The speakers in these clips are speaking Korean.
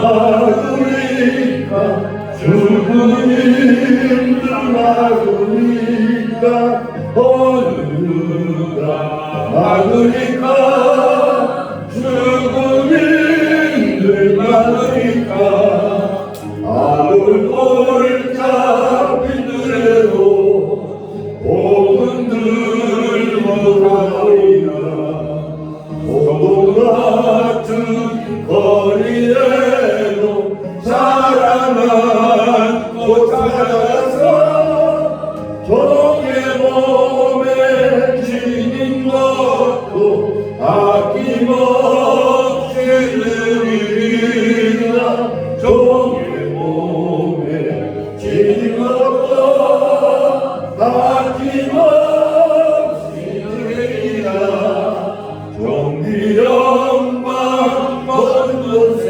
막으니까 죽음이 막으니까 어느 누가 막으니까 죽음이 막으니까 아물 골짜 빛들에도 복은 들고 가오리라 고동 같은 거리에도 사랑한 꽃 찾아서 종의 몸에 지닌 것도 아낌없이 드리리라 종의 몸에 지닌 것도 아낌없이 드리리라 종기 영광 먼 곳에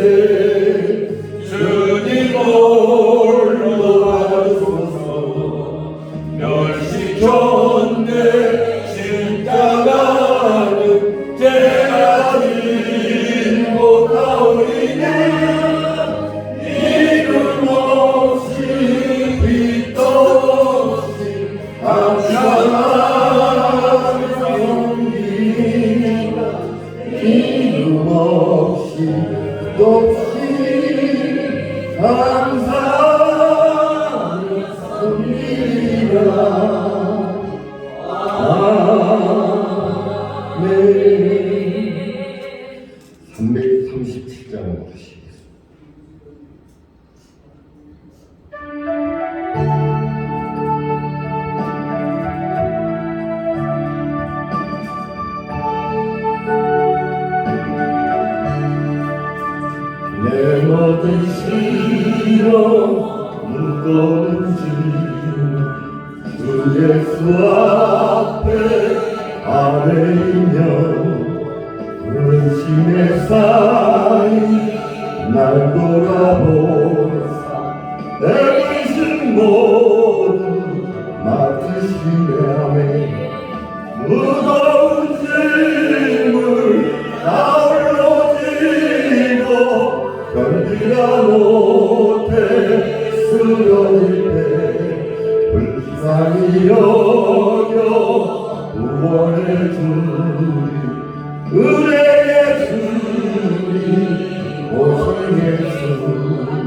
주님 홀로 가소서 멸시촌내 십자가는 제가진 못하오리니 이름 없이 빛도 없이 감사하는 성기니까 이름 없이 빛도 없이 감사하는 성기니까 아멘. 337장을 보시겠습니다. 내 모든 시련 무거운 짐 주 예수 앞에 아뢰이며 근심의 사이 날 돌아보사 내 근심 모두 맡으시네 아멘. 무거운 짐을 나홀로 지고 견디다 못해 쓰러질 때 불쌍히 여겨 구원해 주리 은혜의 주님 오성의 주님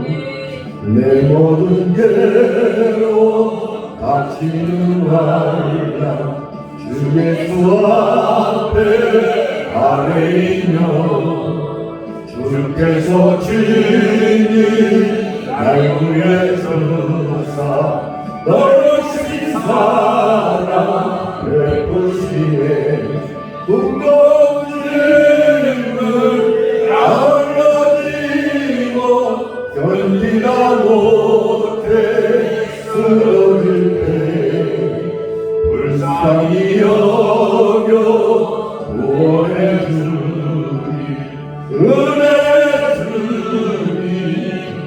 내 모든 괴로움 다치는 말라 주 예수 앞에 아뢰이며 주께서 친히 날 구해주사 너를 신사랑 베푸시네 무거운 짐을 나홀로지고 견디다 못해 쓰러질 때 불쌍히 여겨 구원해 주리 은혜 주니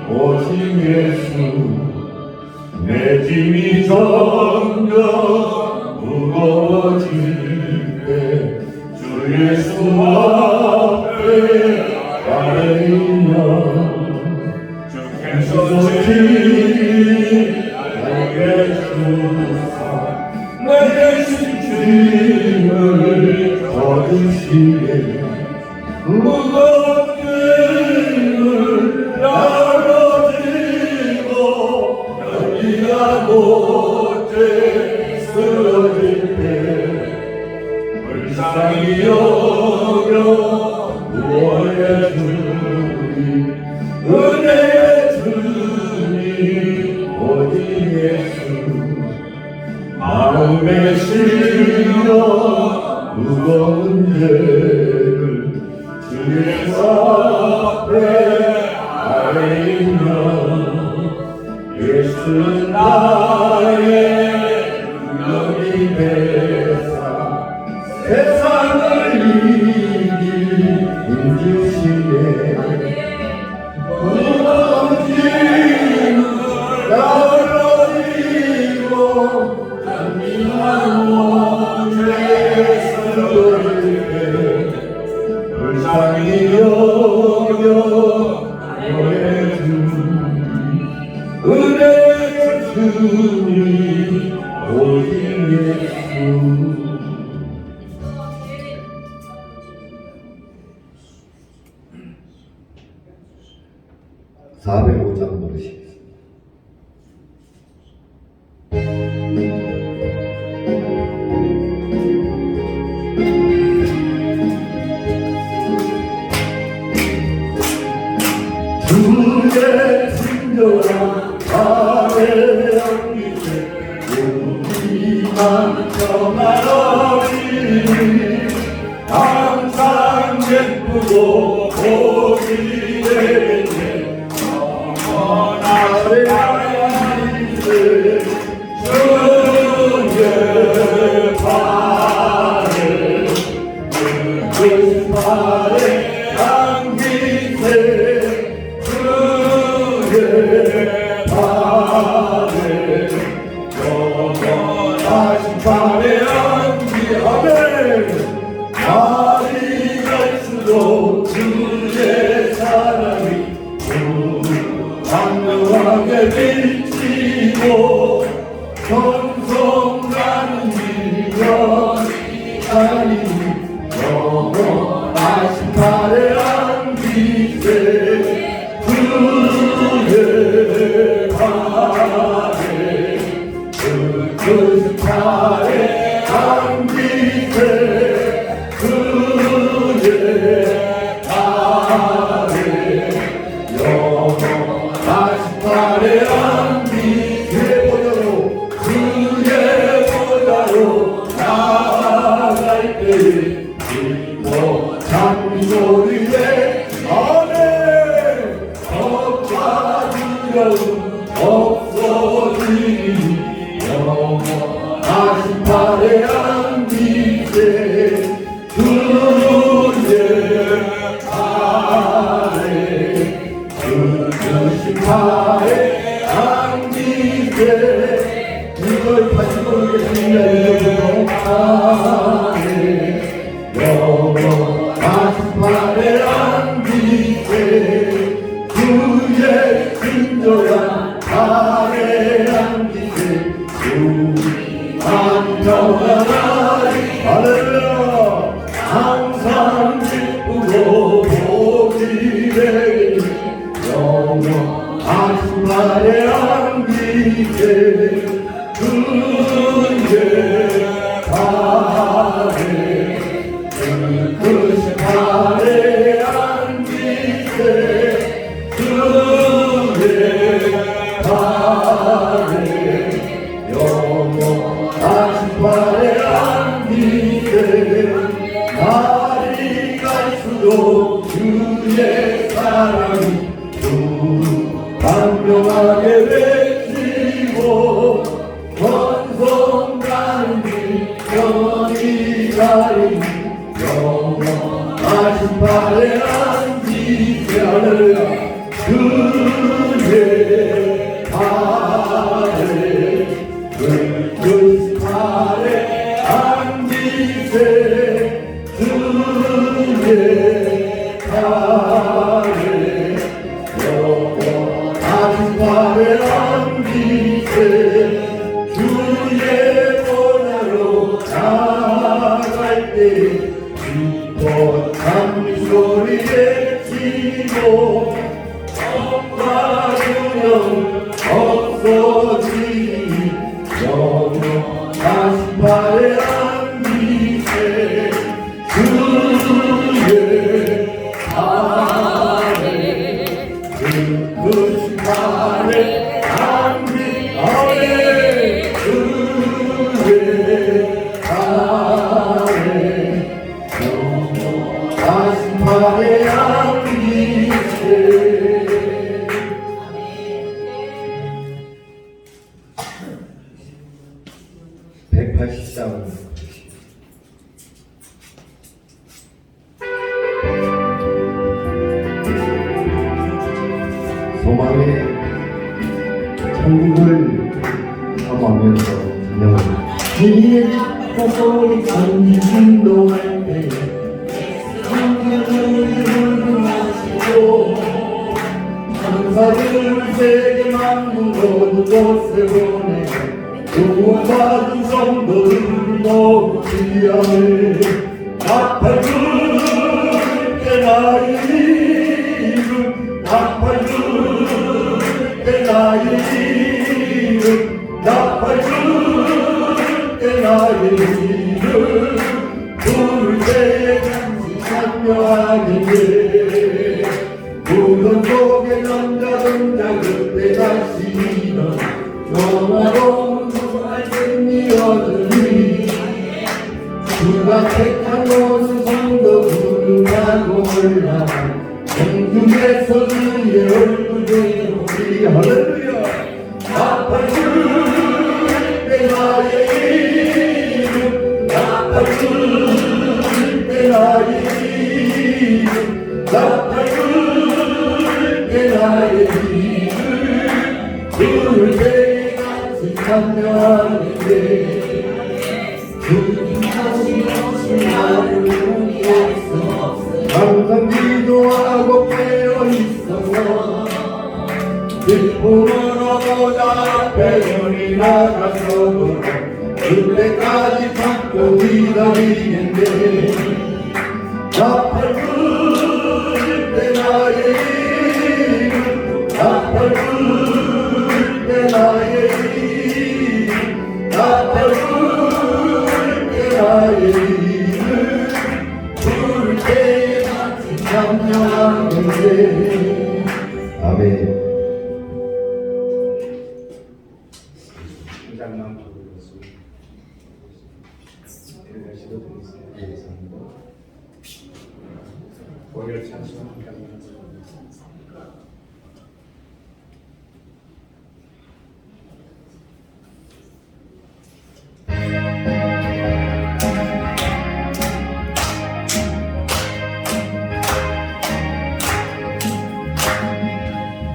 오직 예수 내 짐이 점점 무거워질 때 주 예수 앞에 아뢰이며 주께서 친히 나에게 주사 내게 짐을 져주시네 무거운 짐을 나눠지고 견디다 못해 쓰러질 때 불쌍히 여겨 구원해 주리 은혜의 주님 오직 예수 마음에 실려 무거운 죄를 주 예수 앞에 아뢰이며 예수는 나의 능력이 되사 세상을 이기 힘주시네 무거운 짐을 나홀로지고 잔인한 원죄 쓰러질 때 불쌍히 여겨 주님 오직 예수 405장 부르시겠습니다. 주의 친절한 아래 양기세 우리만 평안하리 항상 예쁘고 복이 되겠네 영원하리 양기세 주의 발에 그 발에 양기세 영원하신 발에 안기하네 날이 갈수록 주의 사랑이 광명하게 비치고 전성나는 미련이 아니 영원하신 발에 안기세 주의 발에 그 발에 안기세 주의 발에 영원하신 발에 안기세 보자로 주의 보자로 나아갈 때에 기뻐 장소리에 아멘 없어지니 영원하신 발에 안기세 주의 발에 주신 발에 안기세 이걸 다시 부르겠습니다. 영원하신 발에 안기세 주의 친절한 발에 안기세 주만 평안하리 할렐루야 항상 기쁘고 복이 되리 영원하신 발에 안기세 주의 발에 그 발에 안기세 주의 발에 영원하신 발에 안기세 날이 갈수록 주의 사랑이 광명하게 외치고 권성가는 미련이 가리니 영원하신 발에 안기세 할렐루야 주의 발에 그 발에 안기세 주의 발에 영원하신 발에 안기세 주의 보좌로 나아갈 때 기뻐 장소리에 치고 엄마 주영 없어지니 영원하신 발에 안기세 주의 발에 그 발에 안기하네 주의 발에 영원하신 발에 안기세 180장 소망의 천국을 탐하면서 찬양합니다. 주님의 축복을 전진도할 때 성령을 불러하시고 천사들 세계만 만국 모든 곳에 보내 구원받은 성도들 모두 귀하네. 나팔 불게 나의 이름, 나팔 불게 나의 이름, 나팔 불게 나의 이름. 부를 때에 간지 참여하겠네. 무덤 속에 남자든 작은 다시 일어나 영화로운 말씀이 얻으니 주가 택한 곳은 성도 부르라고 올라가 공중에서 주의 얼굴에 우리 할렐루야. 나팔 불때 나의 이름, 나팔 불때 나의 이름, 나팔 불때 나의 이름. 부를 때에 같이 참여하는데 주님 하시는 나를 포기할 수 없어. 항상 기도하고 깨어있어서 기쁨을 얻어자 앞에 연이 나가서 그때까지 참고 기다리겠네. 나팔 불때 나의 이름, 나팔 불때 나의 이름, 나팔 불때 나의 이름. 부를 때에 같이 참여하는데. 아멘. 장난 부르겠습니다. 대단히도 드리겠습니다. 고열 찬송합니다.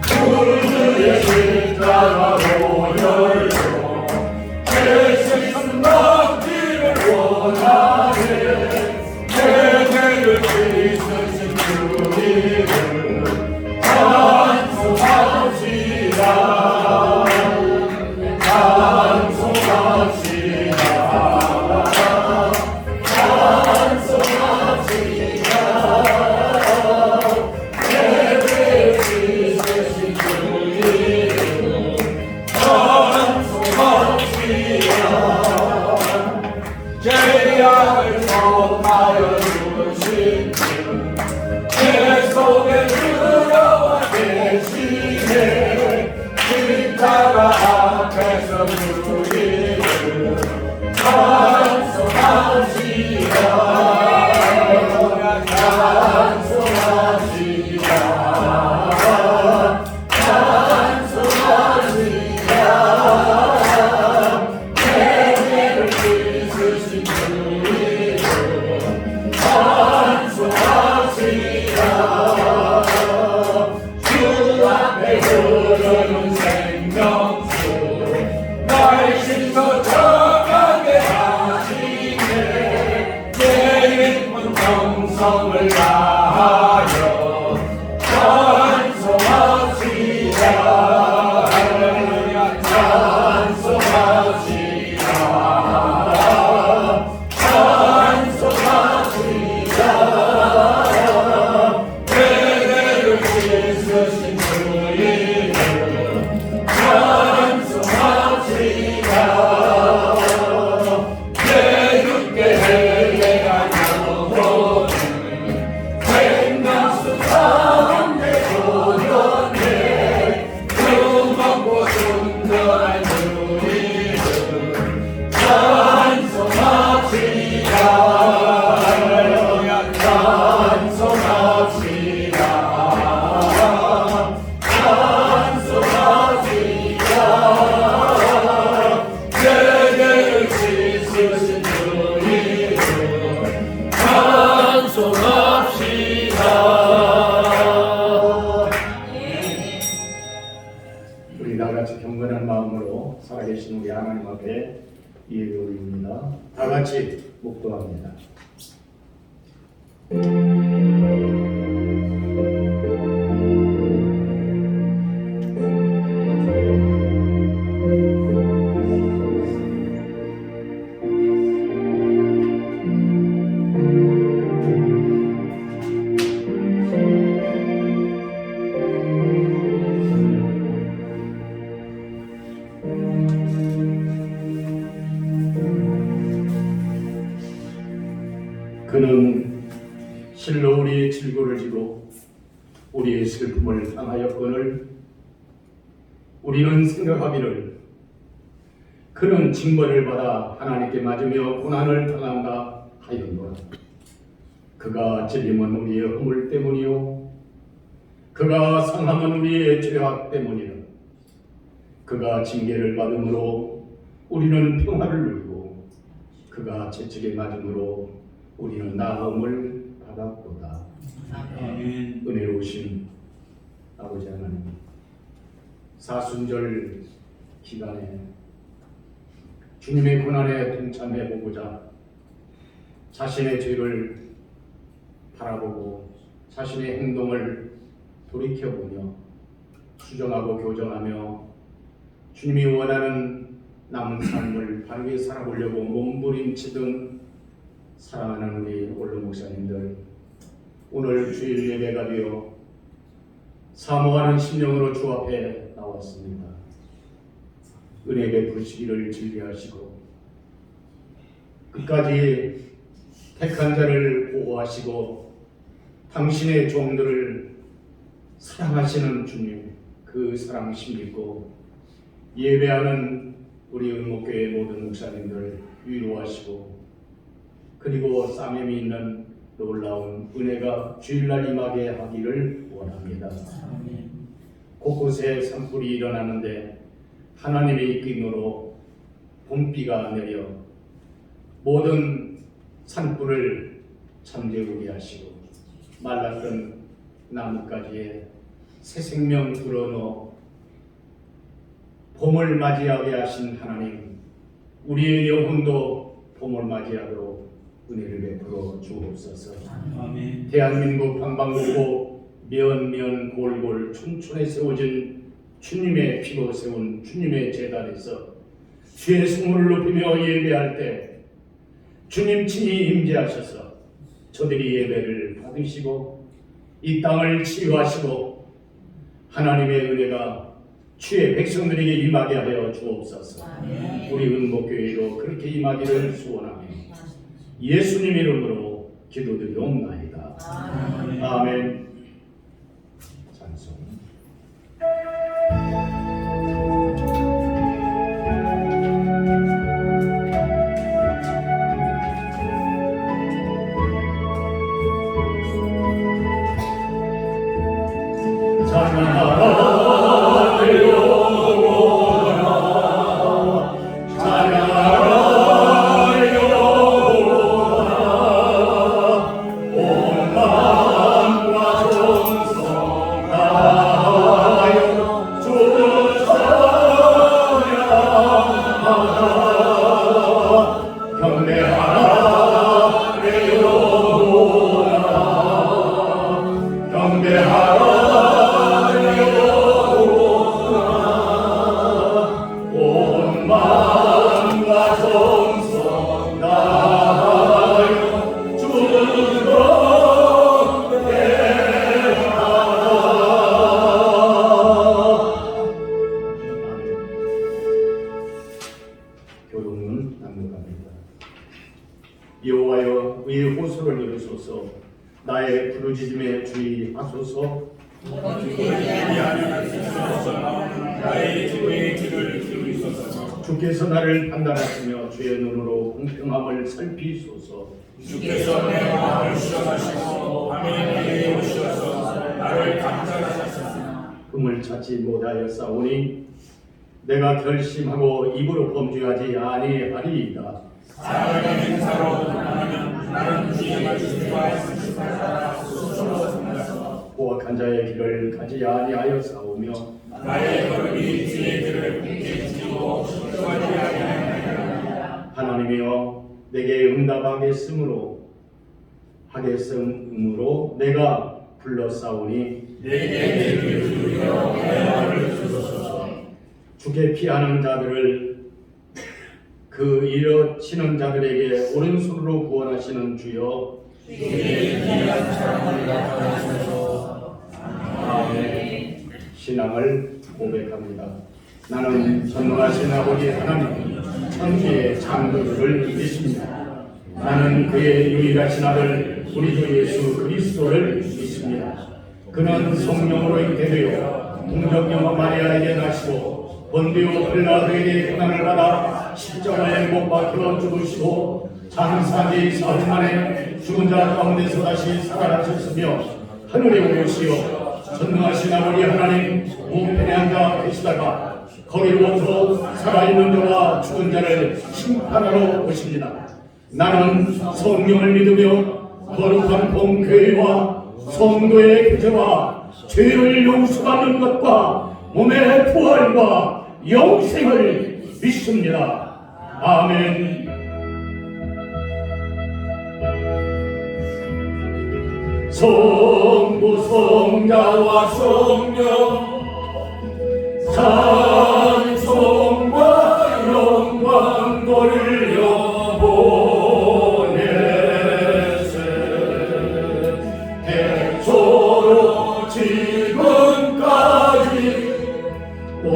그의 십자가 보혈로 대신 받기를 원하네. 내 죄를 씻으신 주님을 찬송합시다. 찬송합시다. 찬송합시다. 내 죄를 씻으신 주님을 찬송합시다. 죄악을 범하여 주신 주, 내 속에 들어와 계시네. 십자가 앞에서 주님을 찬송합시다. 찬송합시다. 찬송합시다. 내 죄를 씻으신 주님을 찬송합시다. 주 앞에 흐르는 생명수 날 씻어 정하게 하시네. 내 깊은 정성을 다하여 찬송합시다. 할렐루야. 찬송합시다. 찬송합시다. 내 죄를 씻으신 주님을 찬송합시다. 내 육계 헬레가 영혼을 생명수 가운데 도전해. 주먹고 순전한 주님을 찬송합시다. 할렐루야. 찬송합시다. 찬송합시다. 내 죄를 씻으신 주님을 찬송합시다. 우리 다같이 경건한 마음으로 살아계신 우리 하나님 앞에 예배 올립니다. 다같이 묵도합니다. 질고를 지고 우리의 슬픔을 당하였거늘 우리는 생각하기를 그는 징벌을 받아 하나님께 맞으며 고난을 당한다 하였노라. 그가 찔림은 우리의 허물 때문이요 그가 상함은 우리의 죄악 때문이라. 그가 징계를 받음으로 우리는 평화를 누리고 그가 채찍에 맞음으로 우리는 나음을 받았도다. 아멘. 은혜로우신 아버지 하나님, 사순절 기간에 주님의 고난에 동참해 보고자 자신의 죄를 바라보고 자신의 행동을 돌이켜보며 수정하고 교정하며 주님이 원하는 남은 삶을 바르게 살아보려고 몸부림치던 사랑하는 우리 올로 목사님들, 오늘 주일 예배가 되어 사모하는 심령으로 주 앞에 나왔습니다. 은혜 베푸시기를 진리하시고 끝까지 택한 자를 보호하시고 당신의 종들을 사랑하시는 주님, 그 사랑 힘입고 예배하는 우리 은목교회 모든 목사님들 위로하시고 그리고 쌈엠이 있는 놀라운 은혜가 주일날 임하게 하기를 원합니다. 곳곳에 산불이 일어나는데 하나님의 이끌림으로 봄비가 내려 모든 산불을 잠재우게 하시고 말랐던 나뭇가지에 새 생명 불어넣어 봄을 맞이하게 하신 하나님, 우리의 영혼도 봄을 맞이하도록 은혜를 베풀어 주옵소서. 아멘. 대한민국 방방곡곡 면면 골골 촌촌에 세워진 주님의 피로 세운 주님의 제단에서 주의 성물을 높이며 예배할 때 주님 친히 임재하셔서 저들이 예배를 받으시고 이 땅을 치유하시고 하나님의 은혜가 주의 백성들에게 임하게 하여 주옵소서. 우리 은목교회로 그렇게 임하기를 소원하며 예수님 이름으로 기도드리옵나이다. 아멘. 찬송. 교동은 낭독합니다. 여호와여 의의 호소를 들으소서. 나의 부르짖음에 주의하소서. 나의 기도의 귀를 기울이소서. 주께서 나를 판단하시며 주의 눈으로 공평함을 살피소서. 주께서 내 마음을 시험하시고 밤에 내게 오셔서 나를 감찰하셨으나 금을 찾지 못하여 싸우니 내가 결심하고 입으로 범죄하지 아니하리이다. 작은 행사로 나는 나는 주님을 주시하였으나 스스로 삼가서 포악한 자의 길을 가지 아니하여 싸우며 나의 걸음이 주의 길을 굳게 지키고 실족하지 아니하리라. 하나님이여 내게 응답하겠음으로 내가 불러 싸우니 내게 귀를 기울여 내 말을 들으소서. 주께 피하는 자들을 그 일어치는 자들에게 오른손으로 구원하시는 주여, 아멘. 신앙을 고백합니다. 나는 전능하신 아버지 하나님 천지의 창조주를 믿습니다. 나는 그의 유일하신 아들 우리 주 예수 그리스도를 믿습니다. 그는 성령으로 잉태되어 동정녀 마리아에게 나시고 본디오 빌라도에게 고난을 받아 십자가에 못 박혀 죽으시고 장사지 사흘 만에 죽은 자 가운데서 다시 살아나셨으며 하늘에 오르시어 전능하신 아버지 하나님 우편에 앉아 계시다가 거기로부터 살아있는 자와 죽은 자를 심판하러 오십니다. 나는 성령을 믿으며 거룩한 공교회와 성도의 교제와 죄를 용서받는 것과 몸의 부활과 영생을 믿습니다. 아멘. 성부 성자와 성령 찬송과 영광 돌려 보내세 대초로 지금까지 또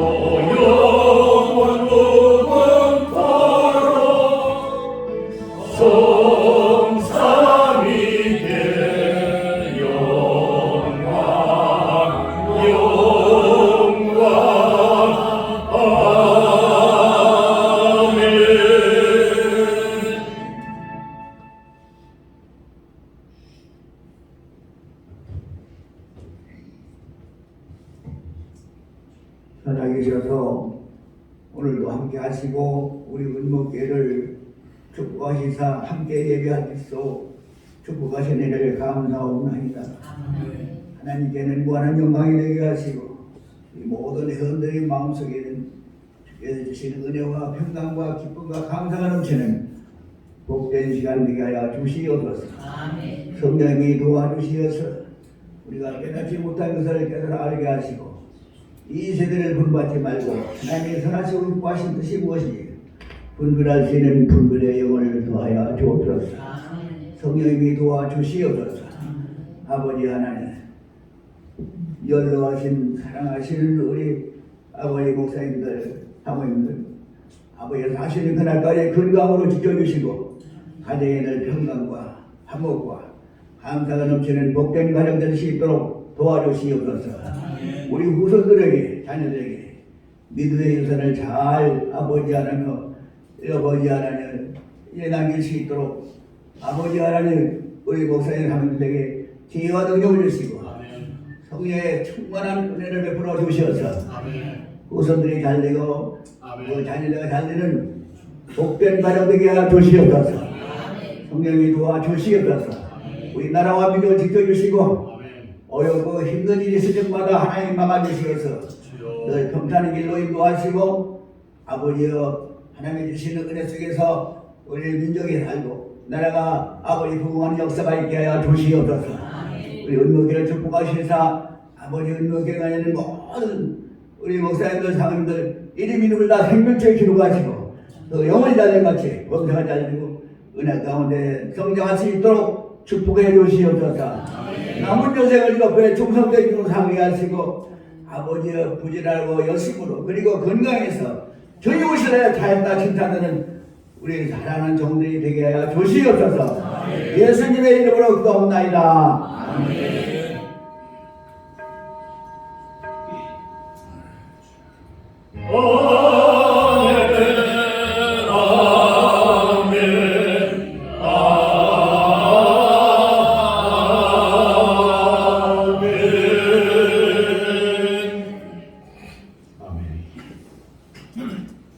영원 무궁토록 성삼위께 살아계셔서 오늘도 함께 하시고 우리 은목교회를 축복하시사 함께 예배할 수 축복하신 은혜를 감사하옵나이다. 하나님께는 무한한 영광이 되게 하시고 이 모든 회원들의 마음속에는 주께서 주시는 은혜와 평강과 기쁨과 감사가 넘치는 복된 시간 되게 하여 주시옵소서. 성령이 도와주시어서 우리가 깨닫지 못한 것을 깨달아 알게 하시고 이 세대를 분받지 말고 하나님의 선하시고 기뻐하신 뜻이 무엇인지 분별할 수 있는 분별의 영을 더하여 주옵소서. 성령님이 도와주시옵소서. 아버지 하나님 연로하신 사랑하시는 우리 아버지 목사님들 사모님들 아버지 사시는 그날까지 건강으로 지켜주시고 가정에 늘 평강과 화목과 감사가 넘치는 복된 가정 될 수 있도록 도와주시옵소서. 우리 후손들에게 자녀들에게 믿음의 유산을 잘 아버지 하나님 아버지 하나님 남길 수 있도록 아버지 하나님 우리 목사님 사모님들에게 지혜와 능력을 주시고 성령의 충만한 은혜를 베풀어 주시어서 후손들이 잘되고 자녀들과 잘되는 복된 가정 되게 하여 주시옵소서. 성령이 도와주시옵소서. 우리 나라와 민족을 지켜주시고 어렵고 힘든 일이 있을 때마다 하나님 막아주시어서 늘 평탄한 길로 인도하시고 아버지여 하나님이 주시는 은혜 속에서 우리 민족이 살고 나라가 아버지 부흥하는 역사가 있게 하여 주시옵소서. 우리 은목교를 축복하시사 아버지 은목교에 다니는 모든 우리 목사님들 사모님들 이름 이름을 다 생명체에 기록하시고 또 영원히 잘된같이 범사가 잘되고 은혜 가운데 성장할 수 있도록 축복해 주시옵소서. 남은 여생을 옆에 충성되기로 상하게 하시고 아버지의 부지런하고 열심으로 그리고 건강해서 저희 오시라야 잘했다 칭찬하는 우리 사랑하는 종들이 되게 하여 주시옵소서. 예수님의 이름으로 기도합나이다. 아멘.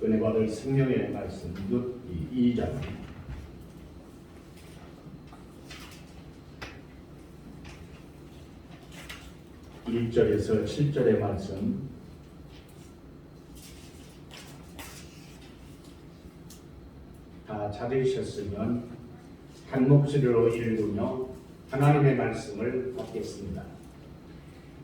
은혜 받을 성령의 말씀 룻기 2장 1절에서 7절의 말씀 다 찾으셨으면 한 목소리로 읽으며 하나님의 말씀을 받겠습니다.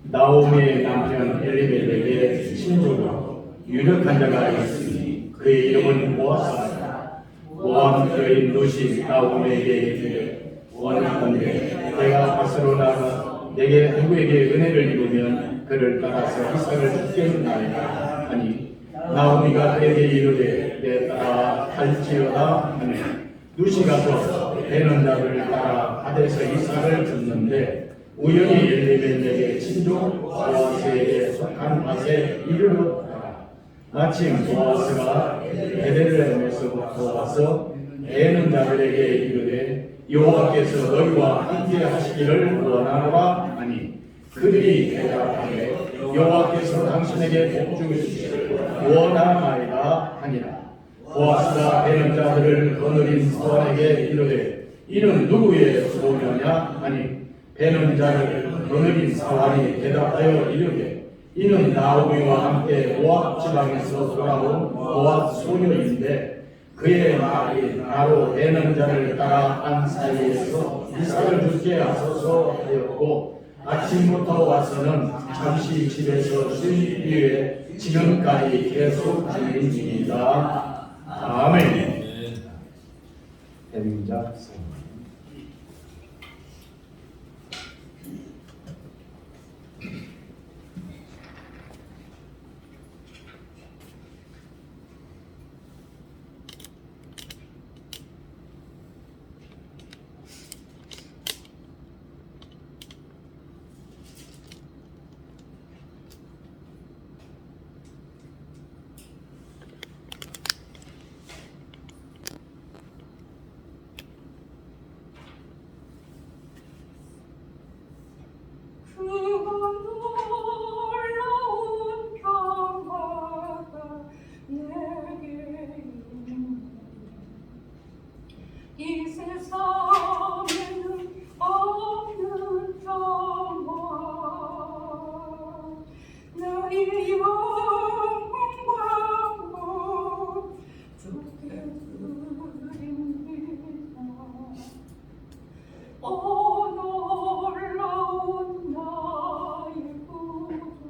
나오미의 남편 엘리멜렉의 친족으로 유력한 자가 있으니 그의 이름은 모아사다. 모함 여인 룻이 나오미에게 이르되 원하건대 내가 밭으로 나가 내게 누구에게 은혜를 입으면 그를 따라서 이삭을 죽겠나이다 하니 나오미가 그에게 이르되 내 따라 할지어다 하니 룻이 가서 베는 자를 따라 갓에서 이삭을 줬는데 우연히 엘리멜렉의 친족 보아스에게 속한 밭에 이르렀다. 마침 보아스가 베들레헴에서부터 와서 베는 자들에게 이르되 여호와께서 너희와 함께 하시기를 원하노라 하니 그들이 대답하되 여호와께서 당신에게 복 주시기를 원하나이다 하니라. 보아스가 베는 자들을 거느린 사원에게 이르되 이는 누구의 소녀냐 하니 베는 자를 거느린 사원이 대답하여 이르되 이는 나오미와 함께 모압 지방에서 돌아온 모압 소녀인데 그의 말이 나로 베는 자를 따라 한 사이에서 이삭을 죽게 하소서 하였고 아침부터 와서는 잠시 집에서 쉰 이후에 지금까지 계속 주는 중이다. 아멘. 대민자 이 세상에는 없는 평화 나의 영광과 주께 드립니다. 오 놀라운 나의 구주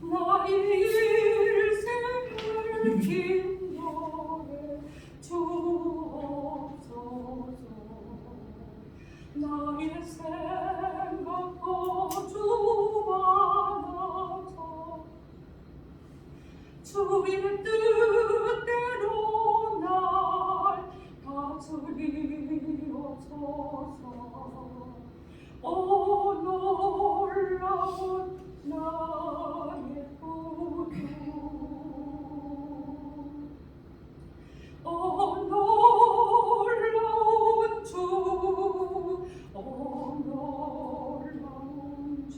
나의 일생을 기도해 주옵소서. 나의 생각도 주관하사 주의 뜻대로 날 다스리옵소서. 오 놀라운 나의 구주 오 놀라운 주 오 놀라운 주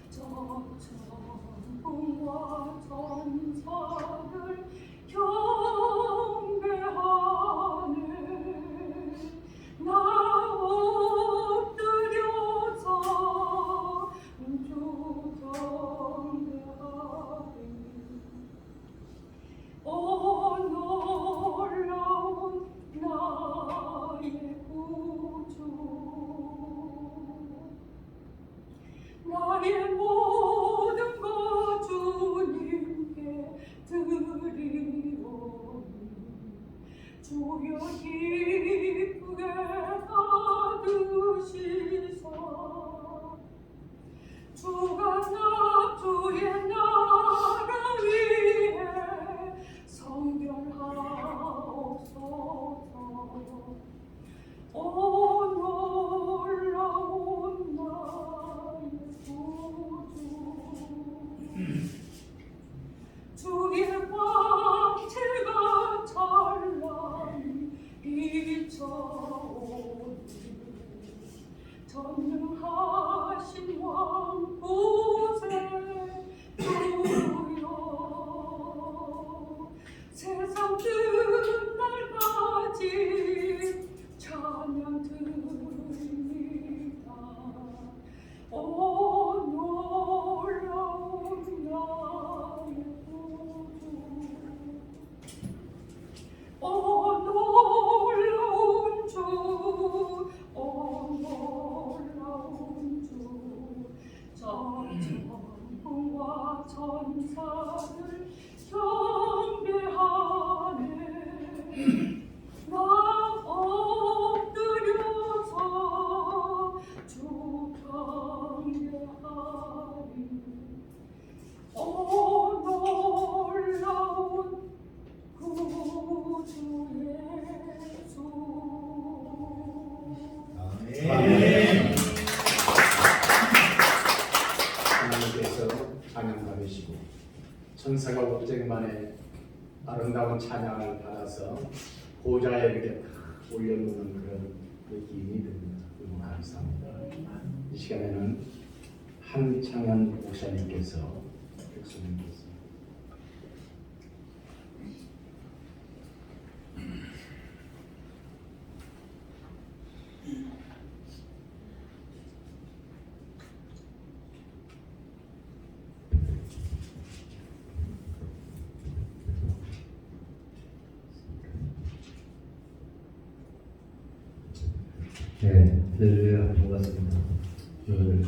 저 천군과 천사들 경배하네 나 엎드려서 주 경배하네 오 놀라운 나의 구주 나의 모든 것 주님께 드리오니 주여 기쁘게 받으시사 주가 나 주의 나라 위해 성결하옵소서. 오 놀라운 나의 구주 주의 광채가 찬란히 비춰오니 전능하신 왕 구세주여 세상 끝날까지 찬양 드립니다. 오 놀라운 나의 구주 오 놀라운 주 오 놀라운 주 저 천군과 천사들 경배하네 나 엎드려서 주 경배하리 오 놀라운 구주의 것이고 천사가 오직만에 아름다운 찬양을 받아서 보좌에 이렇게 올려놓는 그런 느낌이 듭니다. 너무 감사합니다. 이 시간에는 한창현 목사님께서 백수님께서 네, 할렐루야, 반갑습니다. 오늘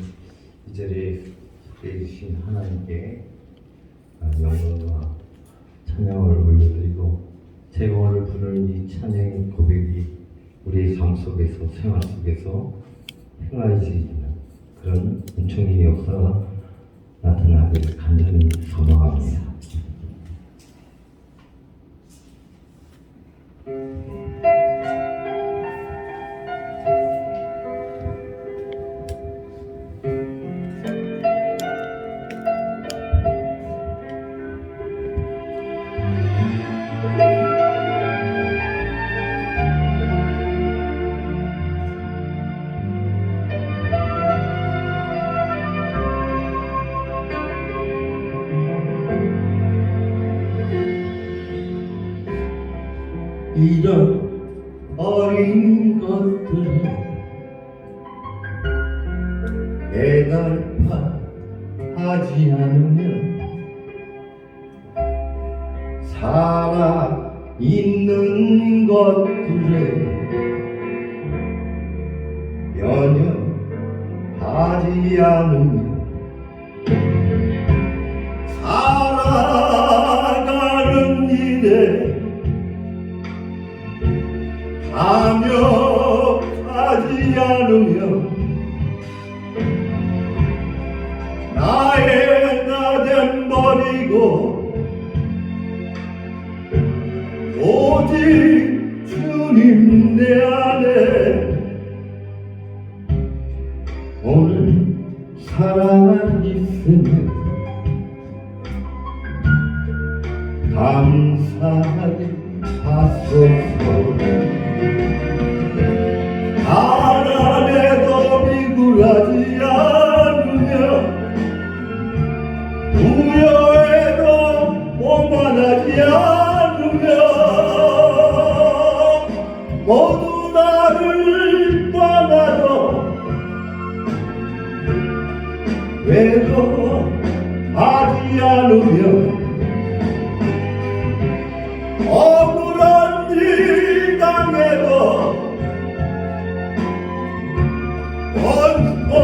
이 자리에 계신 하나님께 영광과 찬양을 올려드리고 제공을 부르는 이 찬양의 고백이 우리의 삶 속에서 생활 속에서 행하여지는 그런 은총의 역사가 나타나기를 간절히 소망합니다. 이런 어린 것들을 애달파하지 않으면 살아있는 것들에 연연하지 않으면 살아가는 일에 감격하지 않으며 나의 나됨 버리고 오직 주님 내 안에 오늘 살아있으며 감사하게 하소서. 가난해도 비굴하지 않으며 부여해도 오만하지 않으며 모두 나를 떠나도 외로워하지 않으며 억울한 일 당해도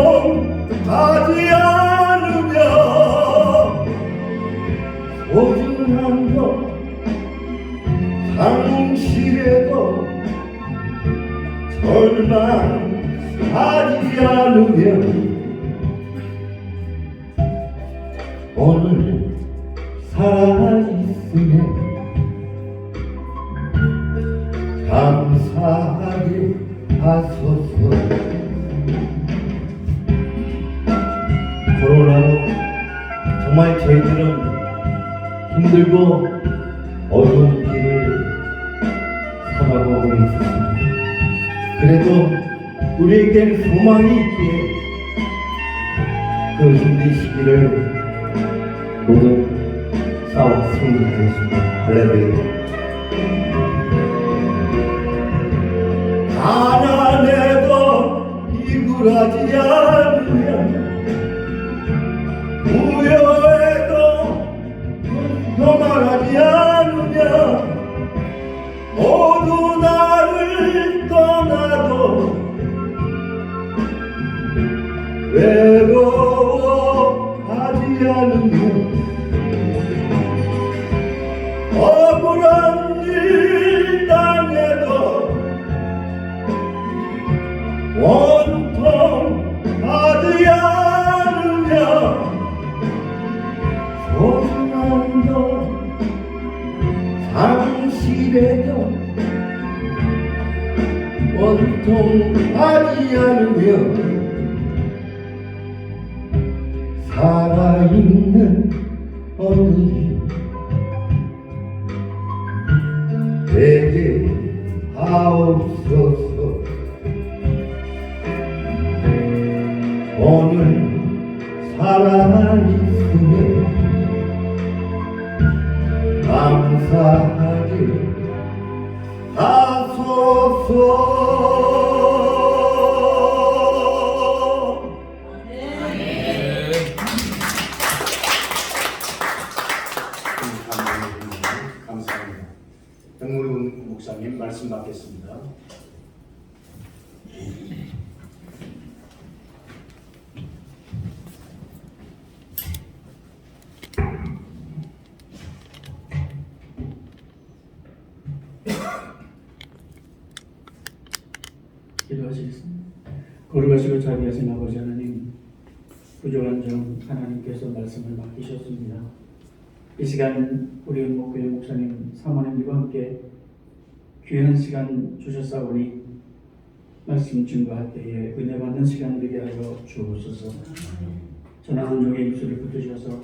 원통하지 않으며 소중한 것 상실해도 절망하지 않으며 오늘 살아있으며 감사하게 하소서. 코로나로 정말 저희들은 힘들고 어려운 길을 살아가고 있습니다. 그래도 우리에게는 소망이 있기에 그 힘든 시기를 모두 싸워 승리하겠습니다. 할렐루야. 가난해도 비굴하지 않으며 무효해도 교만하지 않으며 모두 나를 떠나도 외로워하지 않으며 억울한 일 당해도 원통하지 않으며 소중한 것 상실해도 원통하지 않으며 살아있는 오늘이 되게 하옵소서. 오늘 살아있으면 감사하게 하소서. 감사합니다. 백문훈 목사님 말씀 받겠습니다. 기도하시겠습니다. 거룩하시고 자비하신 아버지 하나님, 부족한 점 하나님께서 말씀을 맡기셨습니다. 이 시간 우리 은목교회 목사님 사모님과 함께 귀한 시간 주셨사오니 말씀 증거할 때에 은혜 받는 시간 되게 하여 주옵소서. 전하는 종의 입술을 붙드셔서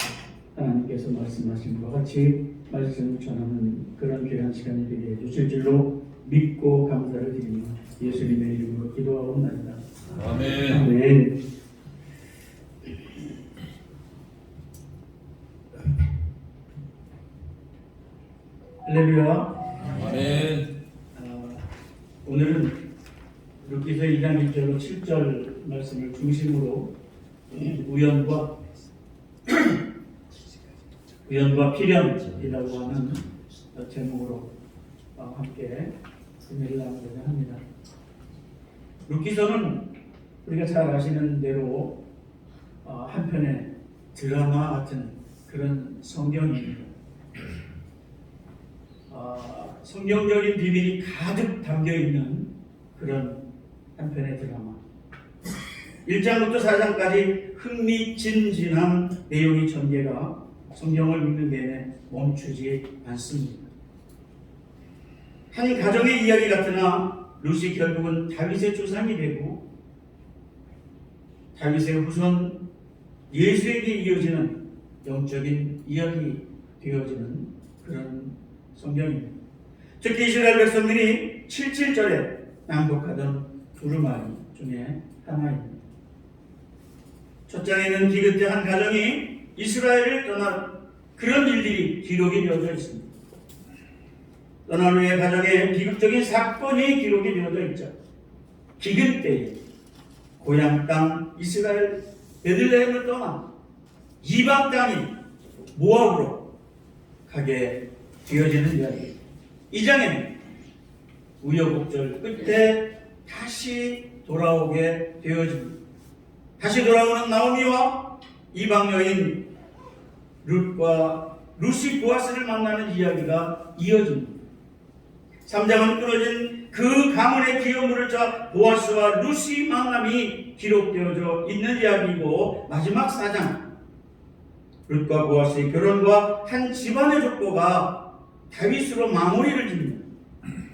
하나님께서 말씀하신 것 같이 말씀 전하는 그런 귀한 시간이 되게 해주실 줄로 믿고 감사를 드리며 예수님의 이름으로 기도하옵나이다. 아멘. 아멘. 할렐루야. 아멘. 오늘은 루키서 2장 1절로 7절 말씀을 중심으로 우연과 필연이라고 하는 제목으로 함께 은혜를 나누고자 합니다. 루키서는 우리가 잘 아시는 대로 한편의 드라마 같은 그런 성경입니다. 성경적인 비밀이 가득 담겨있는 그런 한편의 드라마. 1장부터 4장까지 흥미진진한 내용이 전개가 성경을 읽는 내내 멈추지 않습니다. 한 가정의 이야기 같으나 루시 결국은 다윗의 조상이 되고 다윗의 후손 예수에게 이어지는 영적인 이야기 되어지는 그런 성경입니다. 특히 이스라엘 백성들이 77절에 낭독하던 두루마리 중에 하나입니다. 첫 장에는 디귿때 한 가정이 이스라엘을 떠난 그런 일들이 기록이 되어져 있습니다. 떠난 후에 가정에 비극적인 사건이 기록이 되어져 있죠. 기근 때에 고향 땅 이스라엘 베들레헴을 떠나 이방 땅인 모압으로 가게 되어지는 이야기. 이 장에는 우여곡절 끝에 다시 돌아오게 되어집니다. 다시 돌아오는 나오미와 이방 여인 룻과 루시 보아스를 만나는 이야기가 이어집니다. 3장은 끊어진 그 가문의 기업물을 짜 보아스와 루시 만남이 기록되어져 있는 이야기이고, 마지막 4장 룻과 보아스의 결혼과 한 집안의 족보가 다윗으로 마무리를 짓는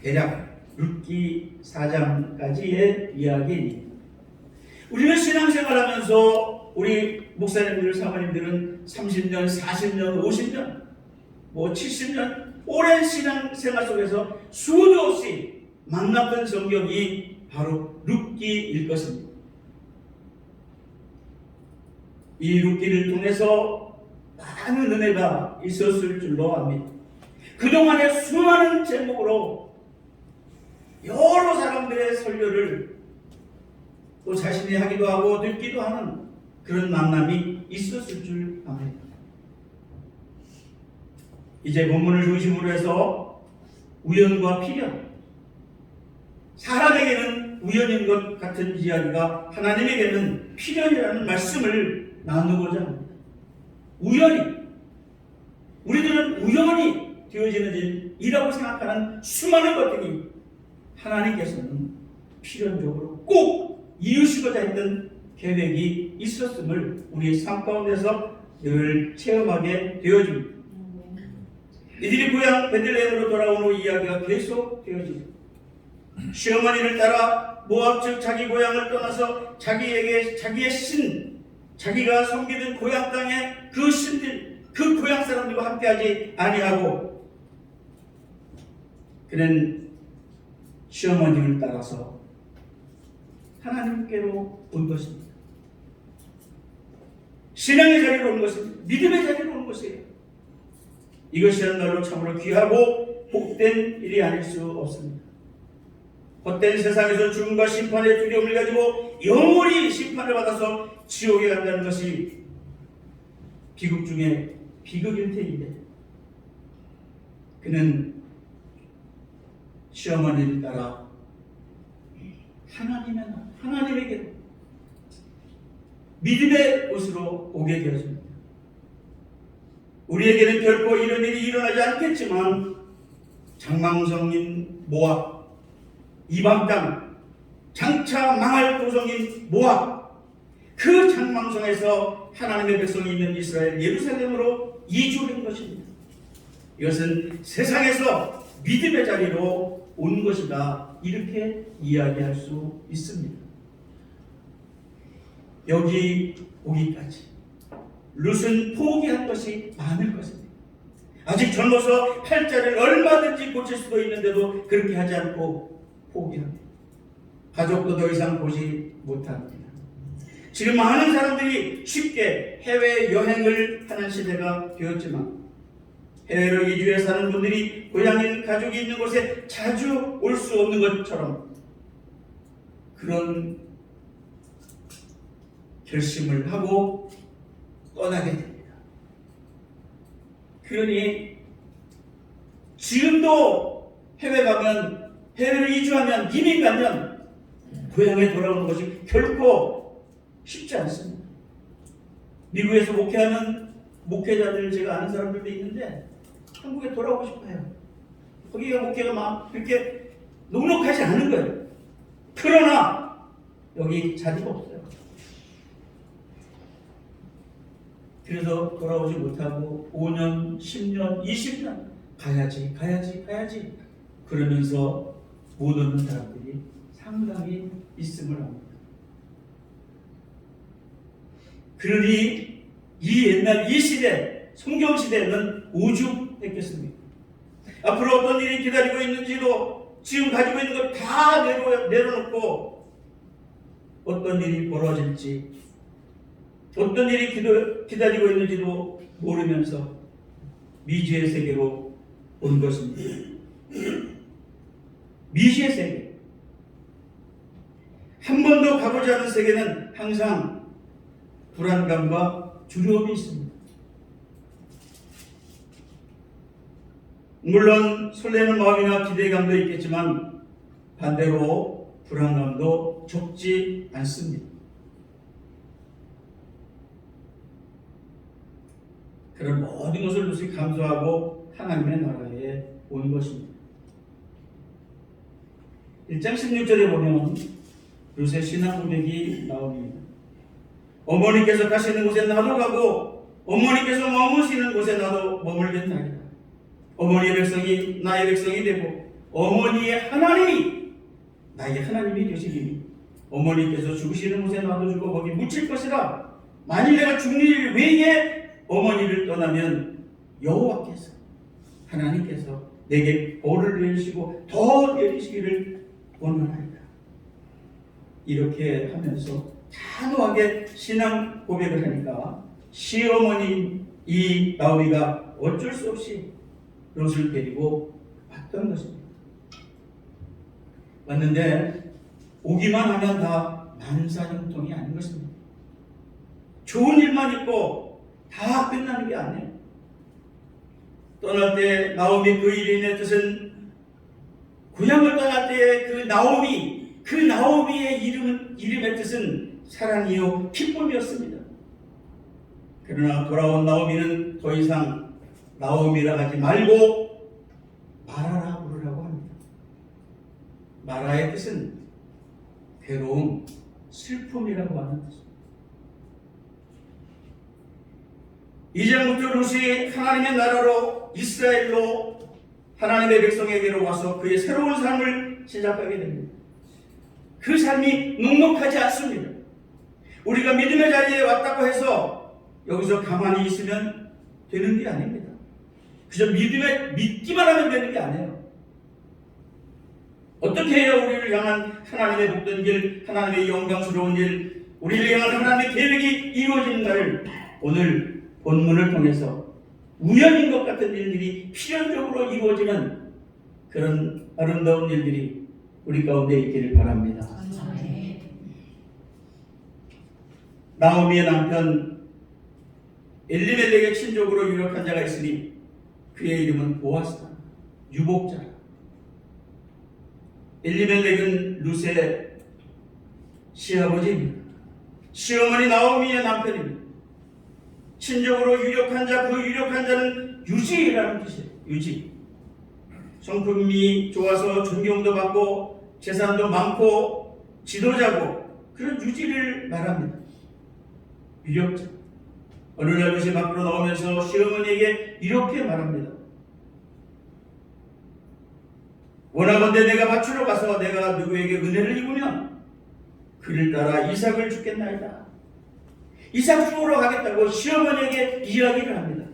대략 룻기 4장까지의 이야기입니다. 우리는 신앙생활하면서 우리 목사님들, 사모님들은 30년, 40년, 50년, 70년 오랜 신앙생활 속에서 수도 없이 만났던 성경이 바로 룻기일 것입니다. 이 룻기를 통해서 많은 은혜가 있었을 줄로 압니다. 그동안의 수많은 제목으로 여러 사람들의 설교를 또 자신이 하기도 하고 듣기도 하는 그런 만남이 있었을 줄 압니다. 이제 본문을 중심으로 해서 우연과 필연, 사람에게는 우연인 것 같은 이야기가 하나님에게는 필연이라는 말씀을 나누고자 합니다. 우연히, 우리들은 우연히 되어지는 일이라고 생각하는 수많은 것들이 하나님께서는 필연적으로 꼭 이루시고자 했던 계획이 있었음을 우리의 삶 가운데서 늘 체험하게 되어집니다. 이들이 고향 베들레헴으로 돌아온 후 이야기가 계속 되어지죠. 시어머니를 따라 모압 즉 자기 고향을 떠나서 자기에게 자기의 신, 자기가 섬기던 고향 땅의 그 신들, 그 고향 사람들과 함께하지 아니하고 그는 시어머님을 따라서 하나님께로 온 것입니다. 신앙의 자리로 온 것입니다. 믿음의 자리로 온 것이에요. 이것이야말로 참으로 귀하고 복된 일이 아닐 수 없습니다. 헛된 세상에서 죽음과 심판의 두려움을 가지고 영원히 심판을 받아서 지옥에 간다는 것이 비극 중에 비극일 테인데 그는 시어머니를 따라 하나님에게로 믿음의 곳으로 오게 되었습니다. 우리에게는 결코 이런 일이 일어나지 않겠지만 장망성인 모압, 이방 땅, 장차 망할 도성인 모압, 그 장망성에서 하나님의 백성이 있는 이스라엘 예루살렘으로 이주된 것입니다. 이것은 세상에서 믿음의 자리로 온 것이다, 이렇게 이야기할 수 있습니다. 여기 오기까지 룻은 포기한 것이 많을 것입니다. 아직 젊어서 팔자를 얼마든지 고칠 수도 있는데도 그렇게 하지 않고 포기합니다. 가족도 더 이상 보지 못합니다. 지금 많은 사람들이 쉽게 해외여행을 하는 시대가 되었지만 해외로 이주해 사는 분들이 고향인 가족이 있는 곳에 자주 올 수 없는 것처럼 그런 결심을 하고 떠나게 됩니다. 그러니 지금도 해외 가면, 해외로 이주하면, 이민 가면 고향에 돌아오는 것이 결코 쉽지 않습니다. 미국에서 목회하는 목회자들 제가 아는 사람들도 있는데 한국에 돌아오고 싶어요. 거기가 목회가 막 그렇게 녹록하지 않은 거예요. 그러나 여기 자리가 없어요. 그래서 돌아오지 못하고 5년, 10년, 20년 가야지 그러면서 못 오는 사람들이 상당히 있음을 합니다. 그러니 이 옛날 이 시대, 성경시대는 오죽했겠습니까? 앞으로 어떤 일이 기다리고 있는지도 지금 가지고 있는 걸 다 내려놓고 어떤 일이 벌어질지, 어떤 일이 기다리고 있는지도 모르면서 미지의 세계로 온 것입니다. 미지의 세계. 한 번도 가보지 않은 세계는 항상 불안감과 두려움이 있습니다. 물론 설레는 마음이나 기대감도 있겠지만 반대로 불안감도 적지 않습니다. 그런 모든 것을 룻이 감수하고 하나님의 나라에 온 것입니다. 1장 16절에 보면 룻의 신앙 고백이 나옵니다. 어머니께서 가시는 곳에 나도 가고 어머니께서 머무시는 곳에 나도 머물겠나이다. 어머니의 백성이 나의 백성이 되고 어머니의 하나님이 나의 하나님이 되시리니 어머니께서 죽으시는 곳에 나도 죽어 거기 묻힐 것이라. 만일 내가 죽는 일 외에 어머니를 떠나면 여호와께서 하나님께서 내게 벌을 내리시고 더 내리시기를 원하나이다. 이렇게 하면서 단호하게 신앙 고백을 하니까 시어머니 이 나오미가 어쩔 수 없이 롯을 데리고 왔던 것입니다. 왔는데 오기만 하면 다 만사형통이 아닌 것입니다. 좋은 일만 있고 다 끝나는 게 아니에요. 떠날 때 나오미 그 일인의 뜻은 고향을 떠날 때의 그 나오미의 이름의 뜻은 사랑이요 기쁨이었습니다. 그러나 돌아온 나오미는 더 이상 나오미라 하지 말고 마라라 부르라고 합니다. 마라의 뜻은 괴로움, 슬픔이라고 하는 뜻입니다. 이제부터 룻이 하나님의 나라로 이스라엘로 하나님의 백성에게로 와서 그의 새로운 삶을 시작하게 됩니다. 그 삶이 넉넉하지 않습니다. 우리가 믿음의 자리에 왔다고 해서 여기서 가만히 있으면 되는 게 아닙니다. 그저 믿기만 하면 되는 게 아니에요. 어떻게 해야 우리를 향한 하나님의 복된 길, 하나님의 영광스러운 일, 우리를 향한 하나님의 계획이 이루어지는가를 오늘 본문을 통해서 우연인 것 같은 일들이 필연적으로 이루어지는 그런 아름다운 일들이 우리 가운데 있기를 바랍니다. 나오미의 남편 엘리멜렉의 친족으로 유력한 자가 있으니 그의 이름은 보아스다. 유복자라. 엘리멜렉은 룻의 시아버지입니다. 시어머니 나오미의 남편입니다. 친족으로 유력한 자, 그 유력한 자는 유지라는 뜻이에요. 유지. 성품이 좋아서 존경도 받고 재산도 많고 지도자고 그런 유지를 말합니다. 유력자. 어느 날 룻이 밖으로 나오면서 시어머니에게 이렇게 말합니다. 원하건대 내가 밭으로 가서 내가 누구에게 은혜를 입으면 그를 따라 이삭을 주겠나이다. 이삭 주우러 가겠다고 시어머니에게 이야기를 합니다.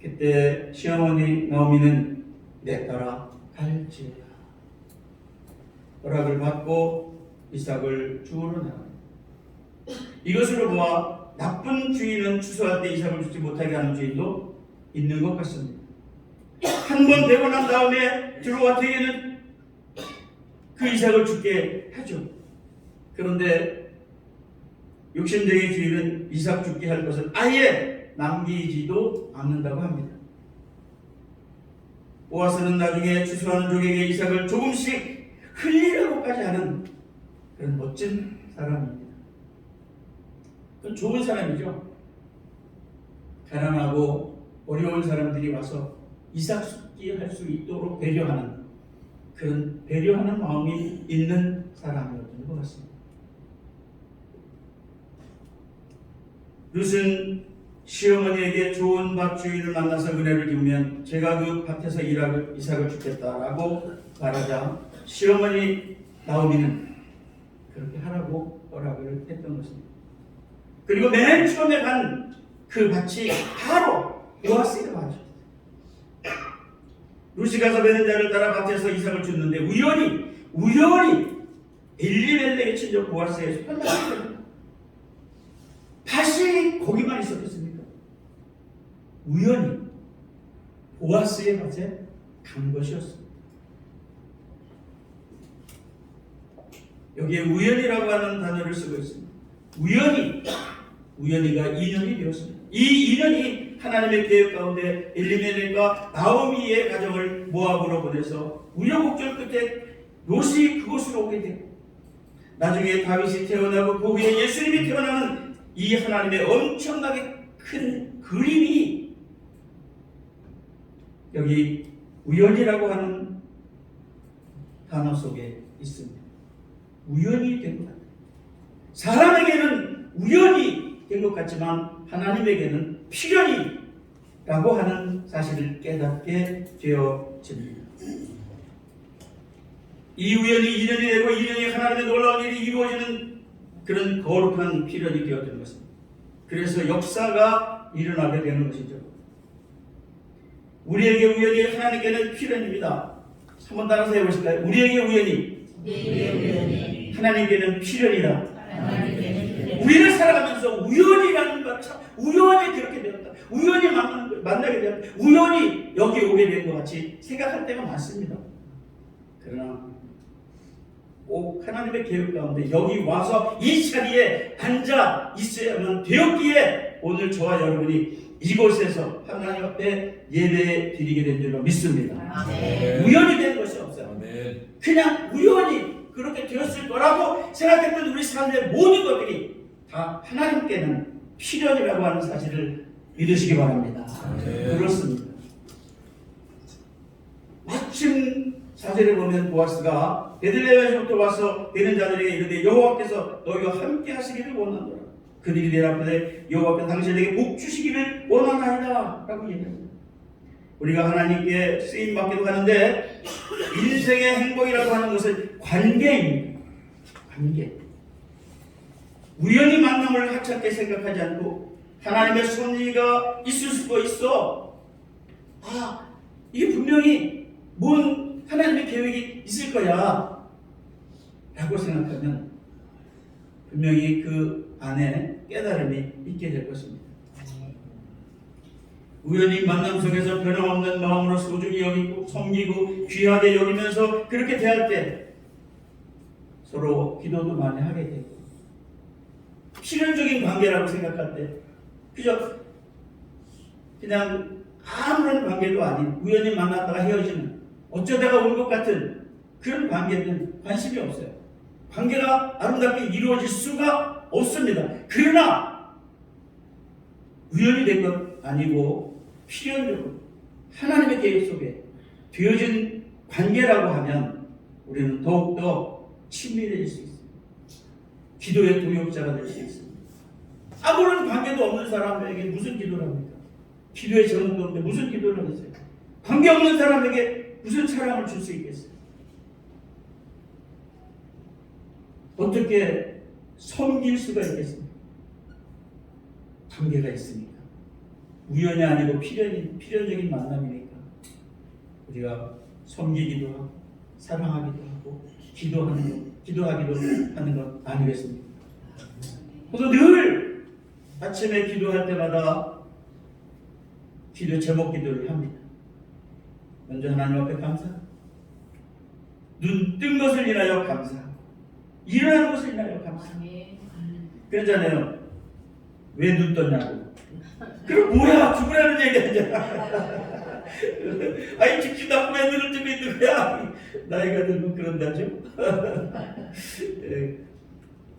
그때 시어머니 나오미는 내 따라 갈지어다. 허락을 받고 이삭을 주우러 나갑니다. 이것으로 보아 나쁜 주인은 추수할 때 이삭을 주지 못하게 하는 주인도 있는 것 같습니다. 한 번 되고 난 다음에 들어와 되게는 그 이삭을 죽게 하죠. 그런데 욕심쟁이 주인은 이삭 죽게 할 것을 아예 남기지도 않는다고 합니다. 보아스는 나중에 추수하는 족에게 이삭을 조금씩 흘리려고까지 하는 그런 멋진 사람입니다. 그건 좋은 사람이죠. 가난하고 어려운 사람들이 와서 이삭 죽게 할 수 있도록 배려하는 그런 배려하는 마음이 있는 사람이었던 것 같습니다. 룻은 시어머니에게 좋은 밭 주인을 만나서 은혜를 입으면 제가 그 밭에서 이삭을 주겠다라고 말하자 시어머니 나오미는 그렇게 하라고 허락을 했던 것입니다. 그리고 맨 처음에 간 그 밭이 바로 보아스의 밭이었어요. 룻이 가서 베는 자를 따라 밭에서 이삭을 줬는데 우연히 엘리멜렉의 친족 보아스의 손을 잡았습니다. 밭이 거기만 있었겠습니까? 우연히 보아스의 밭에 간 것이었습니다. 여기에 우연이라고 하는 단어를 쓰고 있습니다. 우연히가 인연이 되었습니다. 이 인연이 하나님의 계획 가운데 엘리멜렉과 나오미의 가정을 모압으로 보내서 우여곡절 끝에 롯이 그곳으로 오게 되고 나중에 다윗이 태어나고 그 후에 예수님이 태어나는 이 하나님의 엄청나게 큰 그림이 여기 우연이라고 하는 단어 속에 있습니다. 우연이 된 것 같아요. 사람에게는 우연이 된 것 같지만 하나님에게는 필연이라고 하는 사실을 깨닫게 되어집니다. 이 우연이 인연이 되고 인연이 하나님의 놀라운 일이 이루어지는 그런 거룩한 필연이 되어진 것입니다. 그래서 역사가 일어나게 되는 것이죠. 우리에게 우연이 하나님께는 필연입니다. 한번 따라서 해보실까요? 우리에게 우연이 하나님께는 필연이다. 우리를 살아가면서 우연이라는 것, 우연히 그렇게 되었다. 우연히 만나게 되었다. 우연히 여기 오게 된 것 같이 생각할 때가 많습니다. 그러나 꼭 하나님의 계획 가운데 여기 와서 이 자리에 앉아 있어야만 되었기에 오늘 저와 여러분이 이곳에서 하나님 앞에 예배 드리게 된 줄로 믿습니다. 아멘. 우연히 된 것이 없어요. 아멘. 그냥 우연히 그렇게 되었을 거라고 생각했던 우리 삶의 모든 것들이 다 하나님께는 필연이라고 하는 사실을 믿으시기 바랍니다. 아멘. 그렇습니다. 마침 4절에 보면 보아스가 베들레헴에서부터 와서 되는 자들에게 이르되 여호와께서 너희와 함께 하시기를 원하노라. 그들이 내 앞에 여호와께서 당신에게 복 주시기를 원하나이다 라고 얘기합니다. 우리가 하나님께 쓰임 받기도 하는데 인생의 행복이라고 하는 것은 관계입니다. 관계. 우연히 만남을 하찮게 생각하지 않고 하나님의 섭리가 있을 수가 있어. 이게 분명히 뭔 하나님의 계획이 있을 거야 라고 생각하면 분명히 그 안에 깨달음이 있게 될 것입니다. 우연히 만남 속에서 변함없는 마음으로 소중히 여기고 섬기고 귀하게 여기면서 그렇게 대할 때 서로 기도도 많이 하게 되고 필연적인 관계라고 생각할 때 그냥 아무런 관계도 아닌 우연히 만났다가 헤어지는 어쩌다가 온 것 같은 그런 관계는 관심이 없어요. 관계가 아름답게 이루어질 수가 없습니다. 그러나 우연히 된 것 아니고 필연적으로 하나님의 계획 속에 되어진 관계라고 하면 우리는 더욱더 친밀해질 수 있습니다. 기도의 동역자가 될 수 있습니다. 아무런 관계도 없는 사람에게 무슨 기도를 합니까? 기도의 제목도 없는데 무슨 기도를 하겠어요? 관계없는 사람에게 무슨 사랑을 줄 수 있겠어요? 어떻게 섬길 수가 있겠습니까? 관계가 있으니까. 우연이 아니고 필연적인 만남이니까 우리가 섬기기도 하고 사랑하기도 하고 기도하기도 하는 것 아니겠습니까? 그래서 늘 아침에 기도할 때마다 기도 제목 기도를 합니다. 먼저 하나님 앞에 감사하고 눈 뜬 것을 인하여 감사하고 일어난 것을 인하여 감사하고 그러잖아요. 왜 눈 떴냐고. 그럼 뭐야 죽으라는 얘기 하잖아. 아이 죽긴다고 왜 눈을 뜨고 있는 거야. 나이가 들면 그런다죠.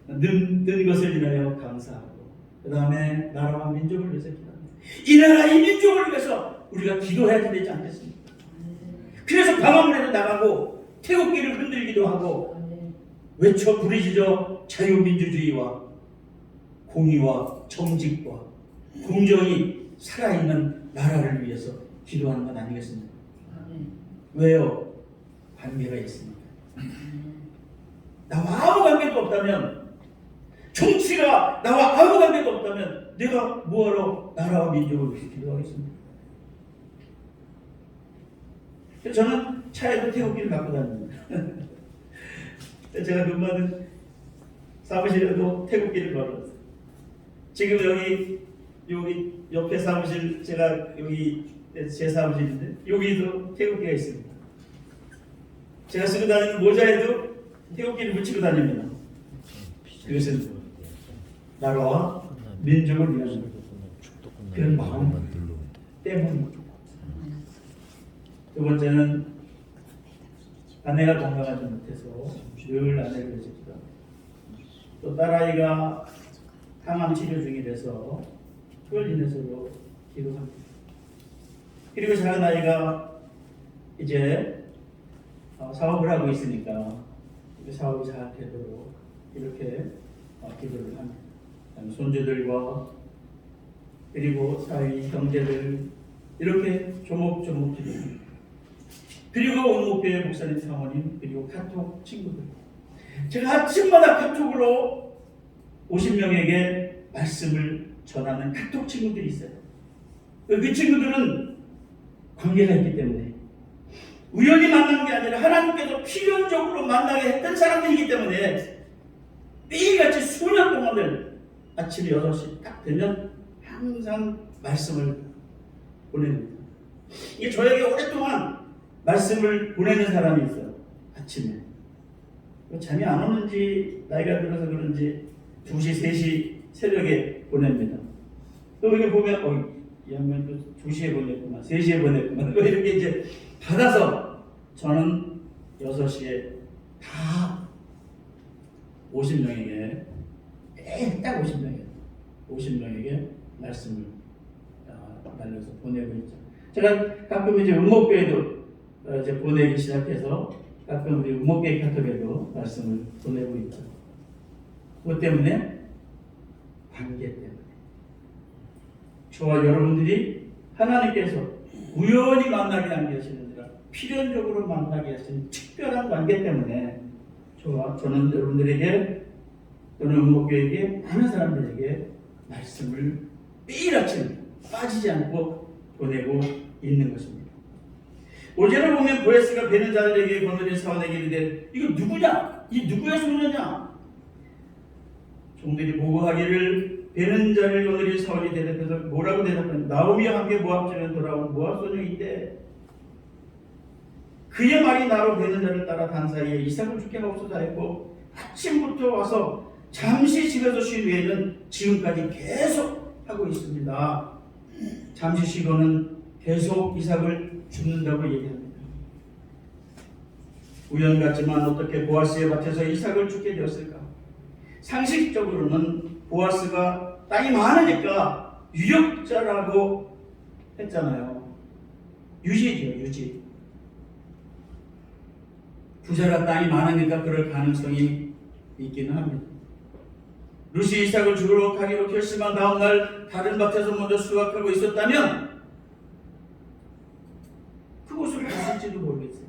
눈 뜬 것을 인하여 감사하고 그 다음에 나라와 민족을 위해서 기도합니다. 이 나라 이 민족을 위해서 우리가 기도해야 되지 않겠습니까? 그래서 방언문에도 나가고 태극기를 흔들기도 하고 외쳐 부르짖어 자유민주주의와 공의와 정직과 공정이 살아있는 나라를 위해서 기도하는 건 아니겠습니까? 왜요? 관계가 있습니다. 나와 아무 관계도 없다면 정치가 나와 아무 관계도 없다면 내가 뭐하러 나라와 민족을 위해서 기도하겠습니까? 저는 차에도 태극기를 갖고 다닙니다. 제가 근무하는 사무실에도 태극기를 걸었어요. 지금 여기 옆에 사무실 제가 여기 제 사무실인데 여기도 태극기가 있습니다. 제가 쓰고 다니는 모자에도 태극기를 붙이고 다닙니다. 그것은 나라와 민족을 위한 그런 마음 때문입니다. 두 번째는 아내가 건강하지 못해서 늘 아내를 위해서 기도합니다. 또 딸아이가 항암 치료 중이라서 그걸 인해서도 기도합니다. 그리고 작은 아이가 이제 사업을 하고 있으니까 그 사업이 잘 되도록 이렇게 기도를 합니다. 손주들과 그리고 사위 형제들 이렇게 조목조목 기도합니다. 그리고 온목교회 목사님 사모님 그리고 카톡 친구들 제가 아침마다 카톡으로 50명에게 말씀을 전하는 카톡 친구들이 있어요. 그 친구들은 관계가 있기 때문에 우연히 만난 게 아니라 하나님께서 필연적으로 만나게 했던 사람들이기 때문에 매일같이 수년 동안을 아침 6시 딱 되면 항상 말씀을 보냅니다. 이게 저에게 오랫동안 말씀을 보내는 사람이 있어요. 아침에 잠이 안 오는지 나이가 들어서 그런지 2시, 3시 새벽에 보냅니다. 또 이렇게 보면 이 양반 또 2시에 보냈구만 3시에 보냈구만 이렇게 이제 받아서 저는 6시에 다 50명에게 딱 50명에게 말씀을 날려서 보내고 있죠. 제가 가끔 이제 음목교회도 이제 보내기 시작해서 가끔 우리 음목교회 카톡에도 말씀을 보내고 있죠. 그것 때문에 관계 때문에 저와 여러분들이 하나님께서 우연히 만나게 하는 것이 아니라 필연적으로 만나게 하신 특별한 관계 때문에 저는 여러분들에게 또는 음목교회에게 많은 사람들에게 말씀을 매일 아침 빠지지 않고 보내고 있는 것입니다. 5절을 보면 보에스가 베는 자들에게 거느린 사원에게 이르되 이거 누구냐? 이 누구의 소녀냐? 종들이 보고하기를 베는 자를 거느린 사원이 대답해서 뭐라고 대답하냐? 나오미와 함께 모압집에 돌아온 모압 소녀인데 그의 말이 나로 베는 자를 따라 단 사이에 이삭을 죽게 하옵소서 했고 아침부터 와서 잠시 집에서 쉰 후에는 지금까지 계속 하고 있습니다. 잠시 쉬고는 계속 이삭을 죽는다고 얘기합니다. 우연 같지만 어떻게 보아스의 밭에서 이삭을 죽게 되었을까? 상식적으로는 보아스가 땅이 많으니까 유력자라고 했잖아요. 유지죠, 유지. 부자라 땅이 많으니까 그럴 가능성이 있기는 합니다. 룻이 이삭을 주러 가기로 결심한 다음날 다른 밭에서 먼저 수확하고 있었다면 그곳으로 갔을지도 모르겠어요.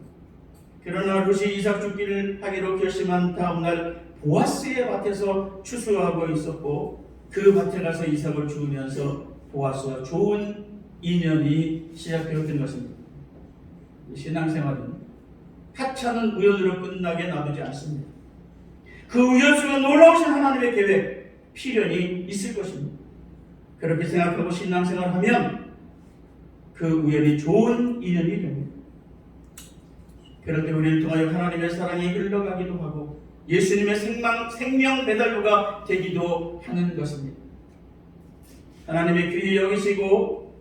그러나 룻이 이삭 죽기를 하기로 결심한 다음날 보아스의 밭에서 추수하고 있었고 그 밭에 가서 이삭을 죽으면서 보아스와 좋은 인연이 시작되었던 것입니다. 신앙생활은 하찮은 우연으로 끝나게 놔두지 않습니다. 그 우연 속에 놀라우신 하나님의 계획, 필연이 있을 것입니다. 그렇게 생각하고 신앙생활하면 그 우연이 좋은 인연이 됩니다. 그럴 때 우리를 통하여 하나님의 사랑이 흘러가기도 하고 예수님의 생명 배달로가 되기도 하는 것입니다. 하나님의 귀히 여기시고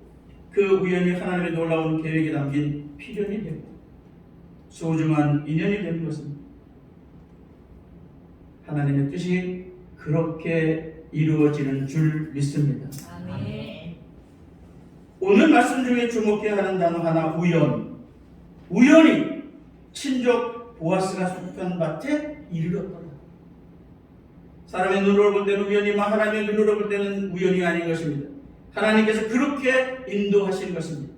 그 우연이 하나님의 놀라운 계획에 담긴 필연이 되고 소중한 인연이 되는 것입니다. 하나님의 뜻이 그렇게 이루어지는 줄 믿습니다. 아멘. 오늘 말씀 중에 주목해야 하는 단어 하나, 우연. 우연히 친족 보아스가 속한 밭에 이르렀더라. 사람의 눈으로 볼 때는 우연이지만 하나님의 눈으로 볼 때는 우연이 아닌 것입니다. 하나님께서 그렇게 인도하신 것입니다.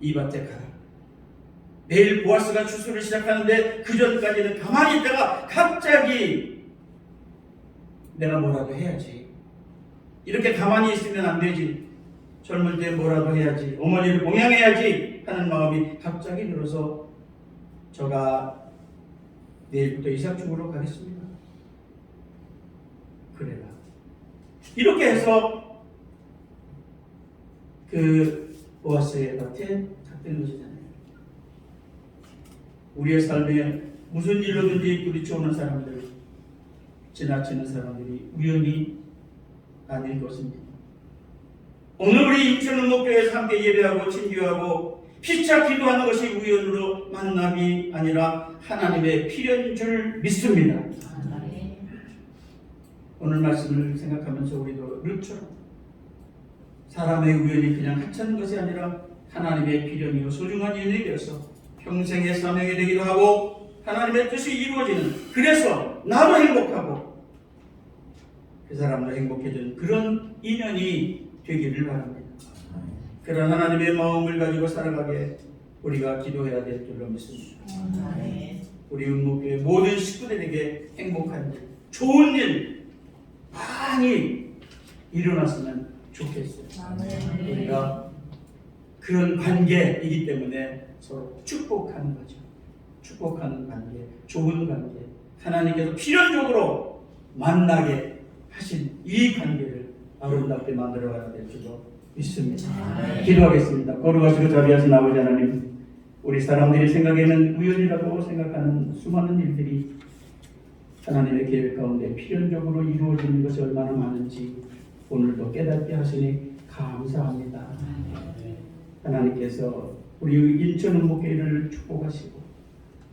이 밭에 가라. 내일 보아스가 추수를 시작하는데 그 전까지는 가만히 있다가 갑자기 내가 뭐라도 해야지. 이렇게 가만히 있으면 안 되지. 젊을 때 뭐라도 해야지. 어머니를 봉양해야지 하는 마음이 갑자기 들어서 저가 내일부터 이삭 죽으러 가겠습니다. 그래라. 이렇게 해서 그 보아스의 밭에 작된 것이잖아요. 우리의 삶에 무슨 일로든지 부딪혀오는 사람들, 지나치는 사람들이 우연이 아닐 것입니다. 오늘 우리 인천 목교에서 함께 예배하고 친교하고 피차 기도하는 것이 우연으로 만남이 아니라 하나님의 필연인 줄 믿습니다. 오늘 말씀을 생각하면서 우리도 룻처럼 사람의 우연이 그냥 하찮은 것이 아니라 하나님의 필연이요 소중한 인연이 되어서 평생의 사명이 되기도 하고 하나님의 뜻이 이루어지는, 그래서 나도 행복하고 그 사람도 행복해지는 그런 인연이 되기를 바랍니다. 그런 하나님의 마음을 가지고 살아가게 우리가 기도해야 될 줄로 믿습니다. 우리 은목교회 모든 식구들에게 행복한 일, 좋은 일 많이 일어났으면 좋겠어요. 우리가 그런 관계이기 때문에 서로 축복하는 거죠. 축복하는 관계, 좋은 관계, 하나님께서 필연적으로 만나게 하신 이 관계를 아름답게 만들어가야 될 줄로 믿습니다. 기도하겠습니다. 거룩하시고 자비하신 아버지 하나님, 우리 사람들이 생각에는 우연이라고 생각하는 수많은 일들이 하나님의 계획 가운데 필연적으로 이루어지는 것이 얼마나 많은지 오늘도 깨닫게 하시니 감사합니다. 하나님께서 우리 인천 은목교회를 축복하시고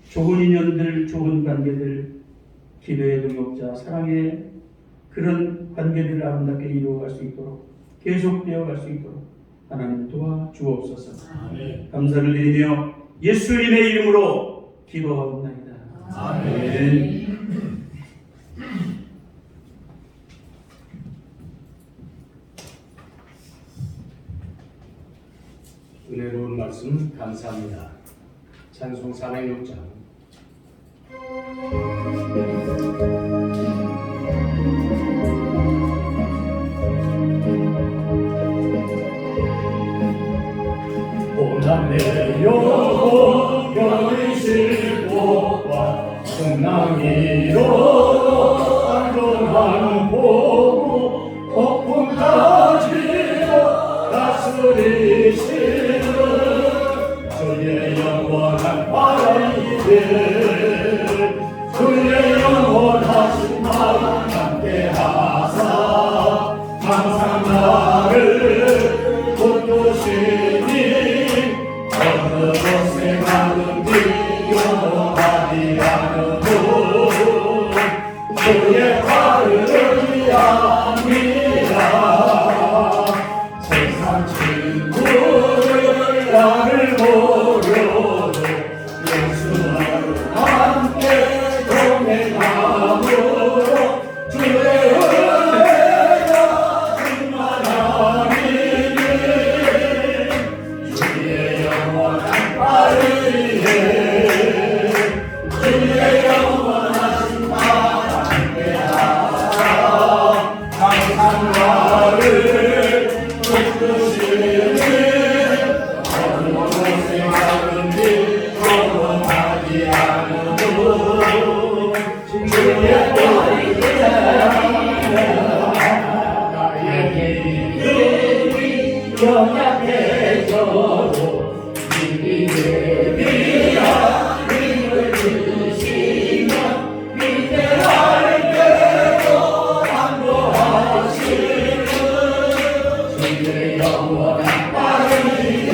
좋은 인연들, 좋은 관계들, 기도의 동역자, 사랑의 그런 관계들을 아름답게 이루어갈 수 있도록 계속되어 갈 수 있도록 하나님 도와주옵소서. 감사를 드리며 예수님의 이름으로 기도하옵나이다. 아멘. 은혜로운 말씀 감사합니다. 찬송 406장. 연약해져도 믿음의 비야 힘을 주시며 위대할 때도 안보하시는 주의 영원한 빠르게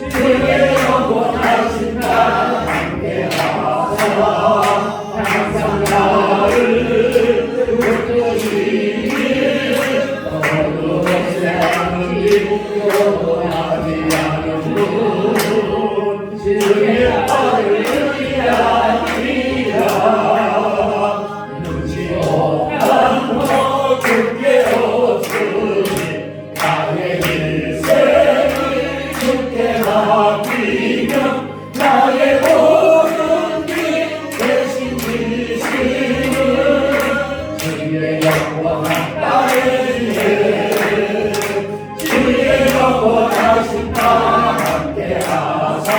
주의 영원하신 나 함께하사 항상 나를 붙드시니 어두운 세상을 두려워하지 않는 분 주의 발을 위하리라 눈치 없고 굳게 없으니 나의 일생을 주께 맡기며 나의 모든 길 대신 지시는 주의 영원한 따르기에 주의 영원하신 나 함께하사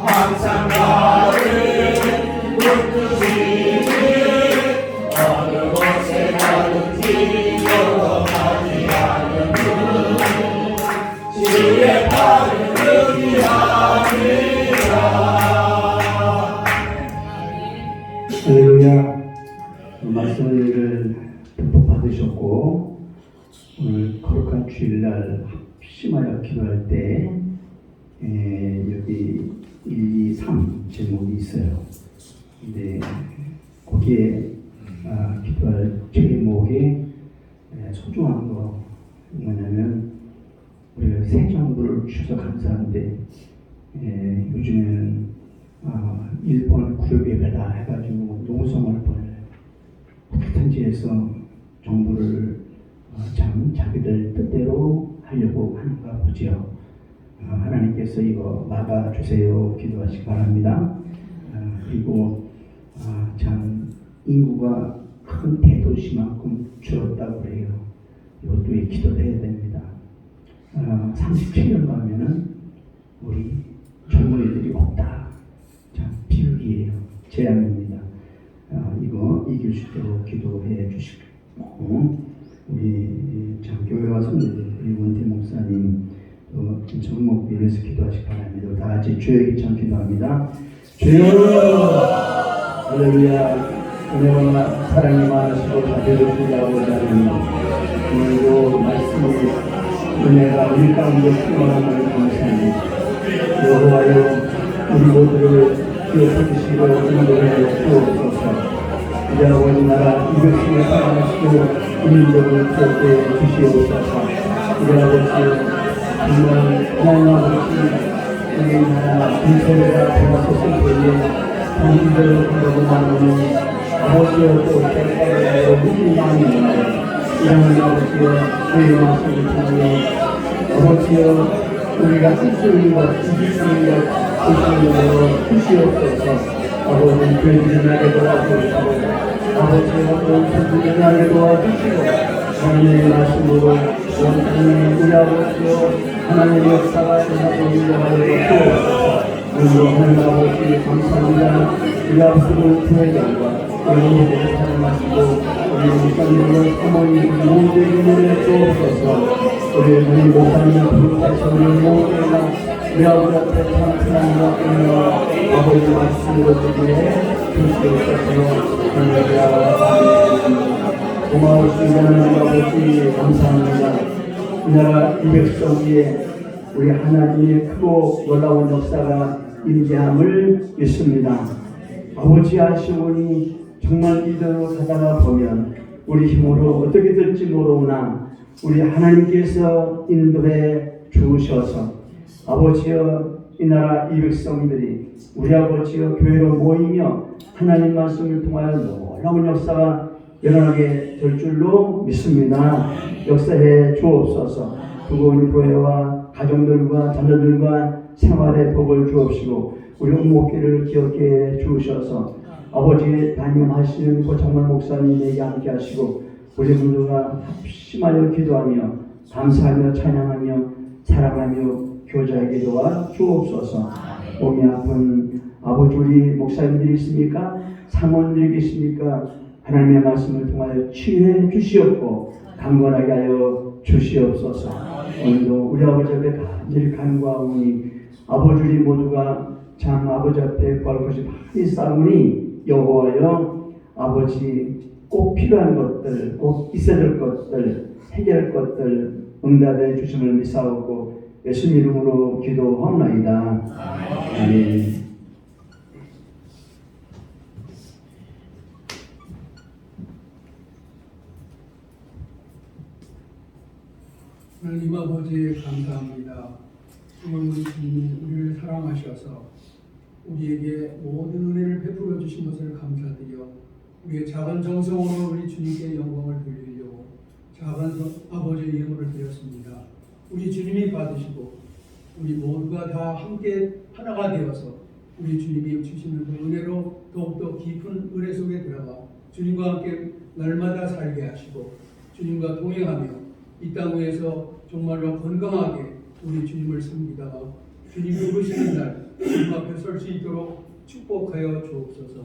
항상 나를 붙드시니 어느 곳에 가든지 영원하지 않는 분 주의 발을 위하리라. 할렐루야. 말씀을 듬뿍 받으셨고 오늘 거룩한 주일날 합심하여 기도할 때 여기 1, 2, 3 제목이 있어요. 근데 거기에 기도할 제목에 소중한 거 뭐냐면 우리가 새 정부를 주셔서 감사한데 요즘에는 일본 구역에다 해가지고 농성을 보내요. 어떻게든지해서 정부를 자기들 뜻대로 하려고 하는가 보지요. 하나님께서 이거 막아주세요. 기도하시기 바랍니다. 그리고 참 인구가 큰 대도시만큼 줄었다고 그래요. 이것도 기도해야 됩니다. 37년 가면은 우리 젊은이들이 없다. 참 비극이에요. 재앙입니다. 이거 이길 수 있도록 기도해 주시고 우리 참 교회와 성도들 우리 원태 목사님 정목 위해서 기도하시기 바랍니다. 다 같이 주의 기참 기도합니다. 주여 할렐루야. 은혜와 사랑이 많으시고 자비로우신 아버지 하나님 오늘도 말씀이 은혜가 우리 가운데 충만함을 감사합니다. 여호와여 우리 모두를 기억해 주시고 인도해 주옵소서. 이제 아버지 나라 이것을 사랑하시고 인민족을 기억해 주시옵소서. 이제 아버지 정말 하나님 아버지 우리 나라 인생과 돌아섰을 때에 당신들을 보고 나누는 아버지여 또 대가로 무슨 마음이 있나요? 이런 아버지여 저희 말씀을 통하여 아버지여 우리가 뜻을 것, 이기는 것, 의심으로 주시옵소서. 아버지 교회들이 나게 도와주시고 아버지여 또 천국이 나게 도와주시고 하나님의 말씀으로 원하는 우리 아버지여 하나님의 역사가 일어나고 인도하여 주옵소서. 오늘도 하나님 아버지 감사합니다. 우리 앞으로 교회장과 여러분들을 사랑하시고 우리 목사님을 사모님 모두에게 노래 주옵소서. 우리 하나님 목사님을 부르셔서 우리 모두가 우리 아버지 앞에 찬양과 은혜와 아버지 말씀으로 드리에 주시옵소서. 할렐루야. 고마우신 하나님 아버지 감사합니다. 이 나라 이 백성 위에 우리 하나님의 크고 놀라운 역사가 임재함을 믿습니다. 아버지 아시오니 정말 이대로 가다가 보면 우리 힘으로 어떻게 될지 모르나 우리 하나님께서 인도해 주셔서 아버지여 이 나라 이 백성들이 우리 아버지여 교회로 모이며 하나님 말씀을 통하여 놀라운 역사가 일어나게 될 줄로 믿습니다. 역사해 주옵소서. 두고 우리 교회와 가정들과 자녀들과 생활의 복을 주옵시고 우리 목회를 기억해 주셔서 아버지 담임하시는 고창만 목사님에게 함께 하시고 우리 모두가 합심하여 기도하며 감사하며 찬양하며 사랑하며 교제하게 도와 주옵소서. 몸이 아픈 아버지 우리 목사님들이 있습니까? 사모님들이 계십니까? 하나님의 말씀을 통하여 치유해 주시옵고 강건하게 하여 주시옵소서. 오늘도 우리 아버지 앞에 간절히 간구하오니 아버지 우리 모두가 참 아버지 앞에 구할 것이 많이 싸우니 여호와여 아버지 꼭 필요한 것들 꼭 있어야 될 것들 해결할 것들 응답해 주심을 믿사오고 예수님 이름으로 기도하옵나이다. 아멘. 하나님 아버지 감사합니다. 오늘 우리 주님이 우리를 사랑하셔서 우리에게 모든 은혜를 베풀어 주신 것을 감사드려 우리의 작은 정성으로 우리 주님께 영광을 돌리려고 작은 아버지의 예물을 드렸습니다. 우리 주님이 받으시고 우리 모두가 다 함께 하나가 되어서 우리 주님이 주시는 그 은혜로 더욱더 깊은 은혜 속에 들어가 주님과 함께 날마다 살게 하시고 주님과 동행하며 이 땅 위에서 정말로 건강하게 우리 주님을 섬기다가 주님 부르시는 날 주님 앞에 설 수 있도록 축복하여 주옵소서.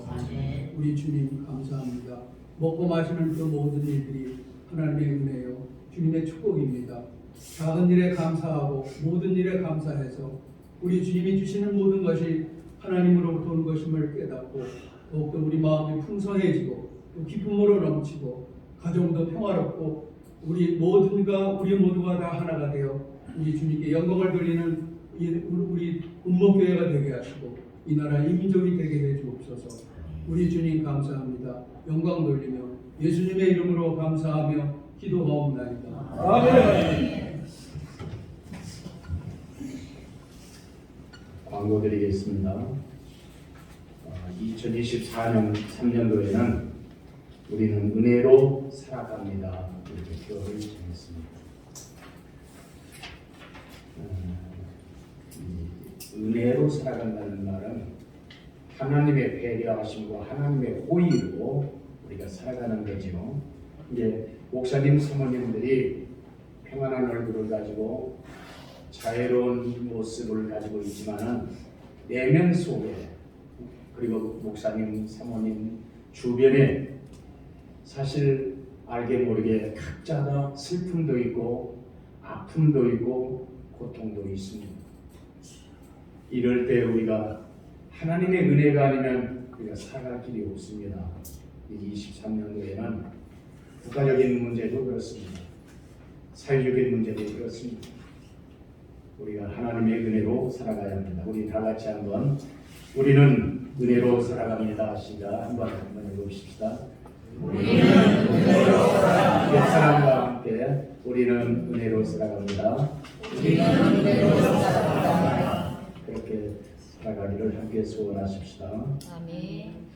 우리 주님 감사합니다. 먹고 마시는 그 모든 일들이 하나님의 은혜요 주님의 축복입니다. 작은 일에 감사하고 모든 일에 감사해서 우리 주님이 주시는 모든 것이 하나님으로부터 온 것임을 깨닫고 더욱더 우리 마음이 풍성해지고 또 기쁨으로 넘치고 가정도 평화롭고 우리 모두가 다 하나가 되어 우리 주님께 영광을 돌리는 우리 운목교회가 되게 하시고 이 나라 이 민족이 되게 해 주옵소서. 우리 주님 감사합니다. 영광 돌리며 예수님의 이름으로 감사하며 기도하옵나이다. 아멘. 광고 드리겠습니다. 2024년 3년도에는 우리는 은혜로 살아갑니다. 이렇게 표어를 정했습니다. 은혜로 살아간다는 말은 하나님의 배려하심과 하나님의 호의로 우리가 살아가는 거죠. 이제 목사님, 사모님들이 평안한 얼굴을 가지고 자애로운 모습을 가지고 있지만은 내면 속에 그리고 목사님, 사모님 주변에 사실 알게 모르게 각자가 슬픔도 있고 아픔도 있고 고통도 있습니다. 이럴 때 우리가 하나님의 은혜가 아니면 우리가 살아갈 길이 없습니다. 23년도에는 국가적인 문제도 그렇습니다. 사회적인 문제도 그렇습니다. 우리가 하나님의 은혜로 살아가야 합니다. 우리 다 같이 한번 우리는 은혜로 살아갑니다. 시작 한번 해봅시다. 우리는 은혜로 살아갑니다. 옆 사람과 함께 우리는 은혜로 살아갑니다. 우리는 은혜로 살아갑니다. 그렇게 살아가기를 함께 소원하십시다. 아멘.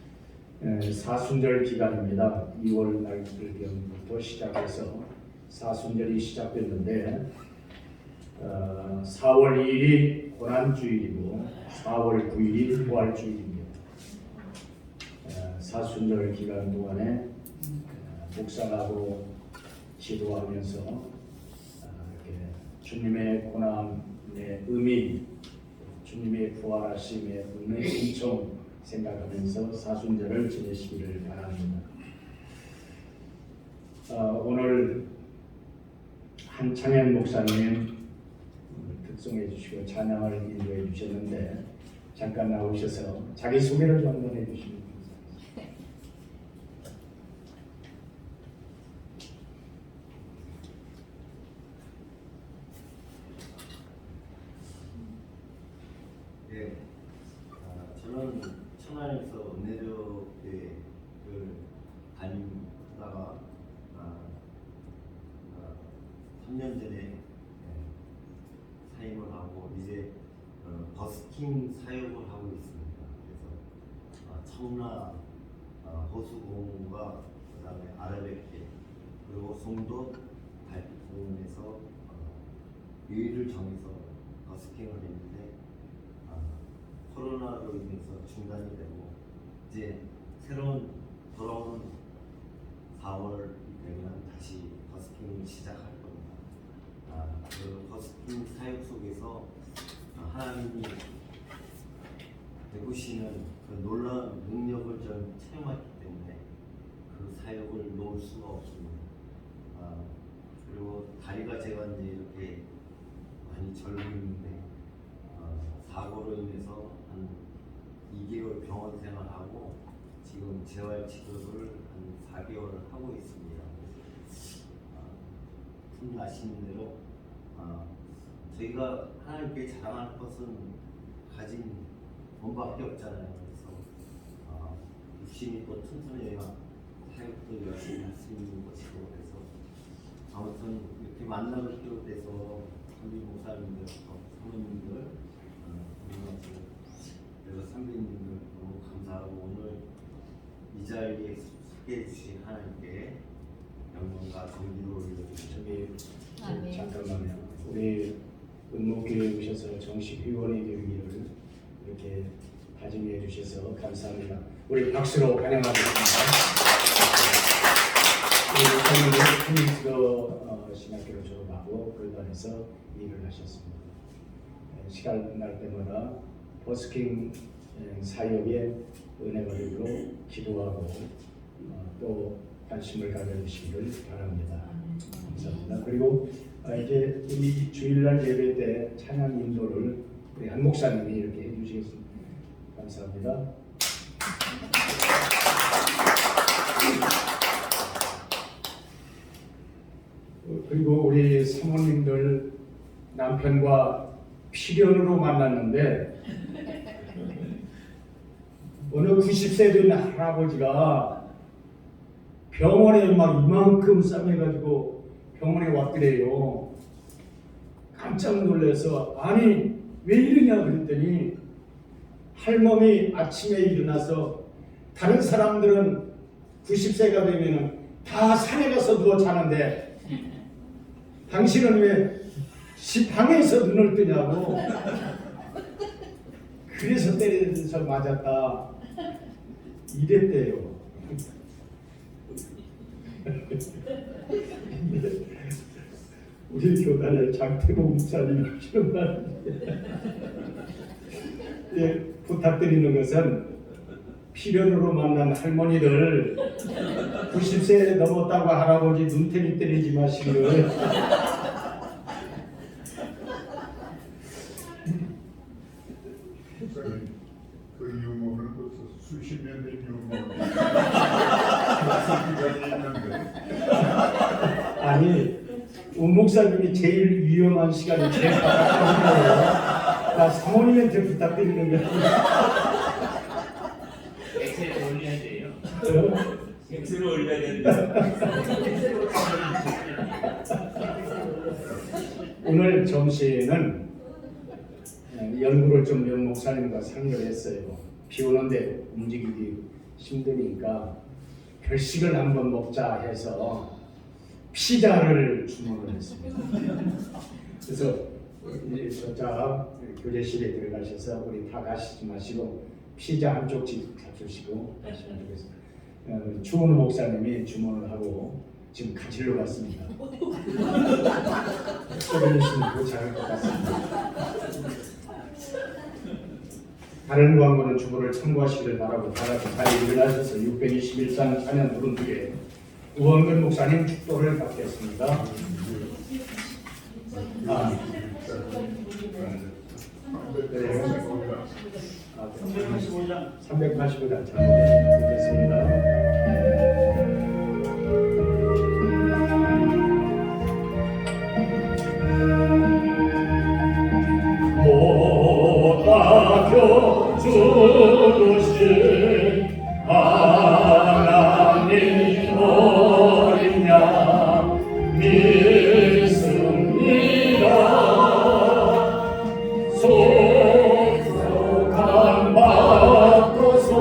사순절 기간입니다. 2월 말부터 시작해서 사순절이 시작됐는데 4월 2일이 고난주일이고 4월 9일이 부활주일입니다. 사순절 기간 동안에 묵상하고 기도하면서 이렇게 주님의 고난의 의미, 주님의 부활하심의 은혜 엄청 생각하면서 사순절을 지내시기를 바랍니다. 오늘 한창현 목사님 특송해 주시고 찬양을 인도해 주셨는데 잠깐 나오셔서 자기 소개를 좀 한번 해주시면 감사합니다. 네, 저는 천안에서 은혜교회를 다니다가 3년 전에 사임을 하고 이제 버스킹 사역을 하고 있습니다. 그래서 청라 호수공원과 그다음에 아라뱃길 그리고 송도 달빛공원에서 요일을 정해서 버스킹을 했는데 코로나로 인해서 중단이 되고 이제 새로운 돌아오는 4월이 되면 다시 버스킹을 시작할 겁니다. 그 버스킹 사역 속에서 하나님이 베푸시는 그 놀라운 능력을 좀 체험했기 때문에 그 사역을 놓을 수가 없습니다. 그리고 다리가 제가 이제 이렇게 많이 젊은데 사고로 인해서 한 2개월 병원 생활하고 지금 재활 치료를 한 4개월을 하고 있습니다. 틈 나시는 대로 저희가 하나님께 자랑할 것은 가진 돈밖에 없잖아요. 그래서 열심히 또 튼튼히 사역도 열심히 할 수 있는 것이고, 그래서 아무튼 이렇게 만남을 비롯해서 선비 목사님들, 사모님들, 그리고 선배님들 너무 감사하고, 오늘 이 자리에 소개해 주신 하나님께 영광과 존귀를 올려주시고, 저기 잠깐만요. 우리 은목교회에 오셔서 정식 회원이 되기를 이렇게 다짐해 주셔서 감사합니다. 우리 박수로 환영하겠습니다. 우리 목사님은 휘닝스로 신학교를 졸업하고 골반에서 일을 하셨습니다. 시간 날 때마다 버스킹 사역에 은혜 받으로 기도하고 또 관심을 가져주시기를 바랍니다. 감사합니다. 그리고 이제 우리 주일날 예배 때 찬양 인도를 우리 한 목사님이 이렇게 해주시겠습니다. 감사합니다. 그리고 우리 사모님들 남편과 필연으로 만났는데 어느 90세 된 할아버지가 병원에 막 이만큼 싸매가지고 병원에 왔더래요. 깜짝 놀라서 아니 왜 이러냐 그랬더니 할멈이 아침에 일어나서 다른 사람들은 90세가 되면 다 산에 가서 누워 자는데 당신은 왜 방에서 눈을 뜨냐고. 그래서 때려서 맞았다 이랬대요. 우리 교단의 장태봉 목사님 하시는 말인데 예, 부탁드리는 것은 필연으로 만난 할머니들 90세 넘었다고 할아버지 눈탱이 때리지 마시기를. 그 유머는 벌써 수십 년 된 유머인데 아니 운 목사님이 제일 위험한 시간이 제일 바닥하는 거예요. 나 사모님한테 부탁드리는 거야. 엑셀에 올려야 돼요. 엑셀에 올려야 된다. 오늘 점심에는 연구를 좀 연 목사님과 상의를 했어요. 비 오는데 움직이기 힘드니까 결식을 한번 먹자 해서 피자를 주문을 했습니다. 그래서 이제 저자 교제실에 들어가셔서 우리 다 가시지 마시고 피자 한 쪽씩 잡수시고 가시면 되겠습니다. 주원 목사님이 주문을 하고 지금 가지러 갔습니다. 조금 있으면 도착할 것 같습니다. 다른 광고는 주보를 참고하시길 바라고 빨리 일어나셔서 621장 찬양 부른 뒤에 우원근 목사님 축도를 받겠습니다. 385장 찬양 듣겠습니다. 주신 하나님 어린 양 믿습니다. 속속한 받고서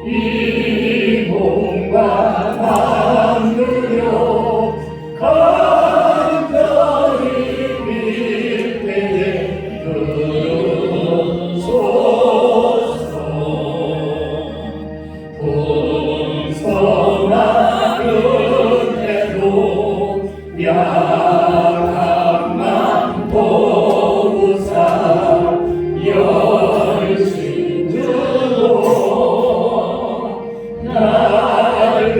이 몸과 만들려 간절히 믿게 야함만 보사 열심 주고 날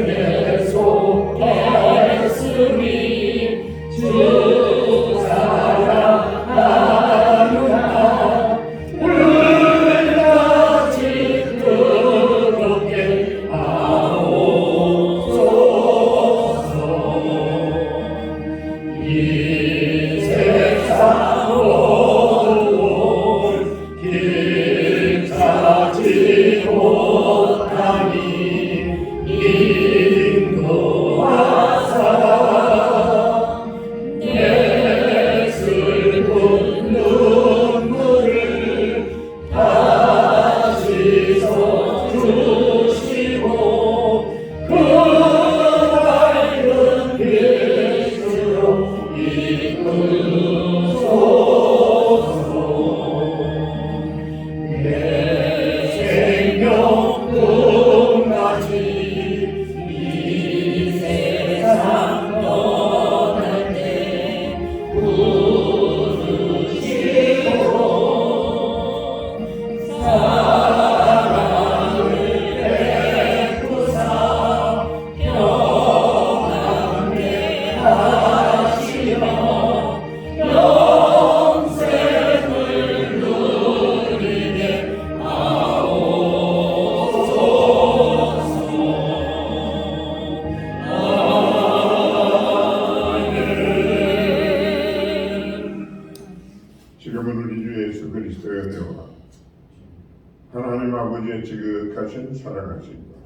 하나님 아버지의 지극하신 사랑하심과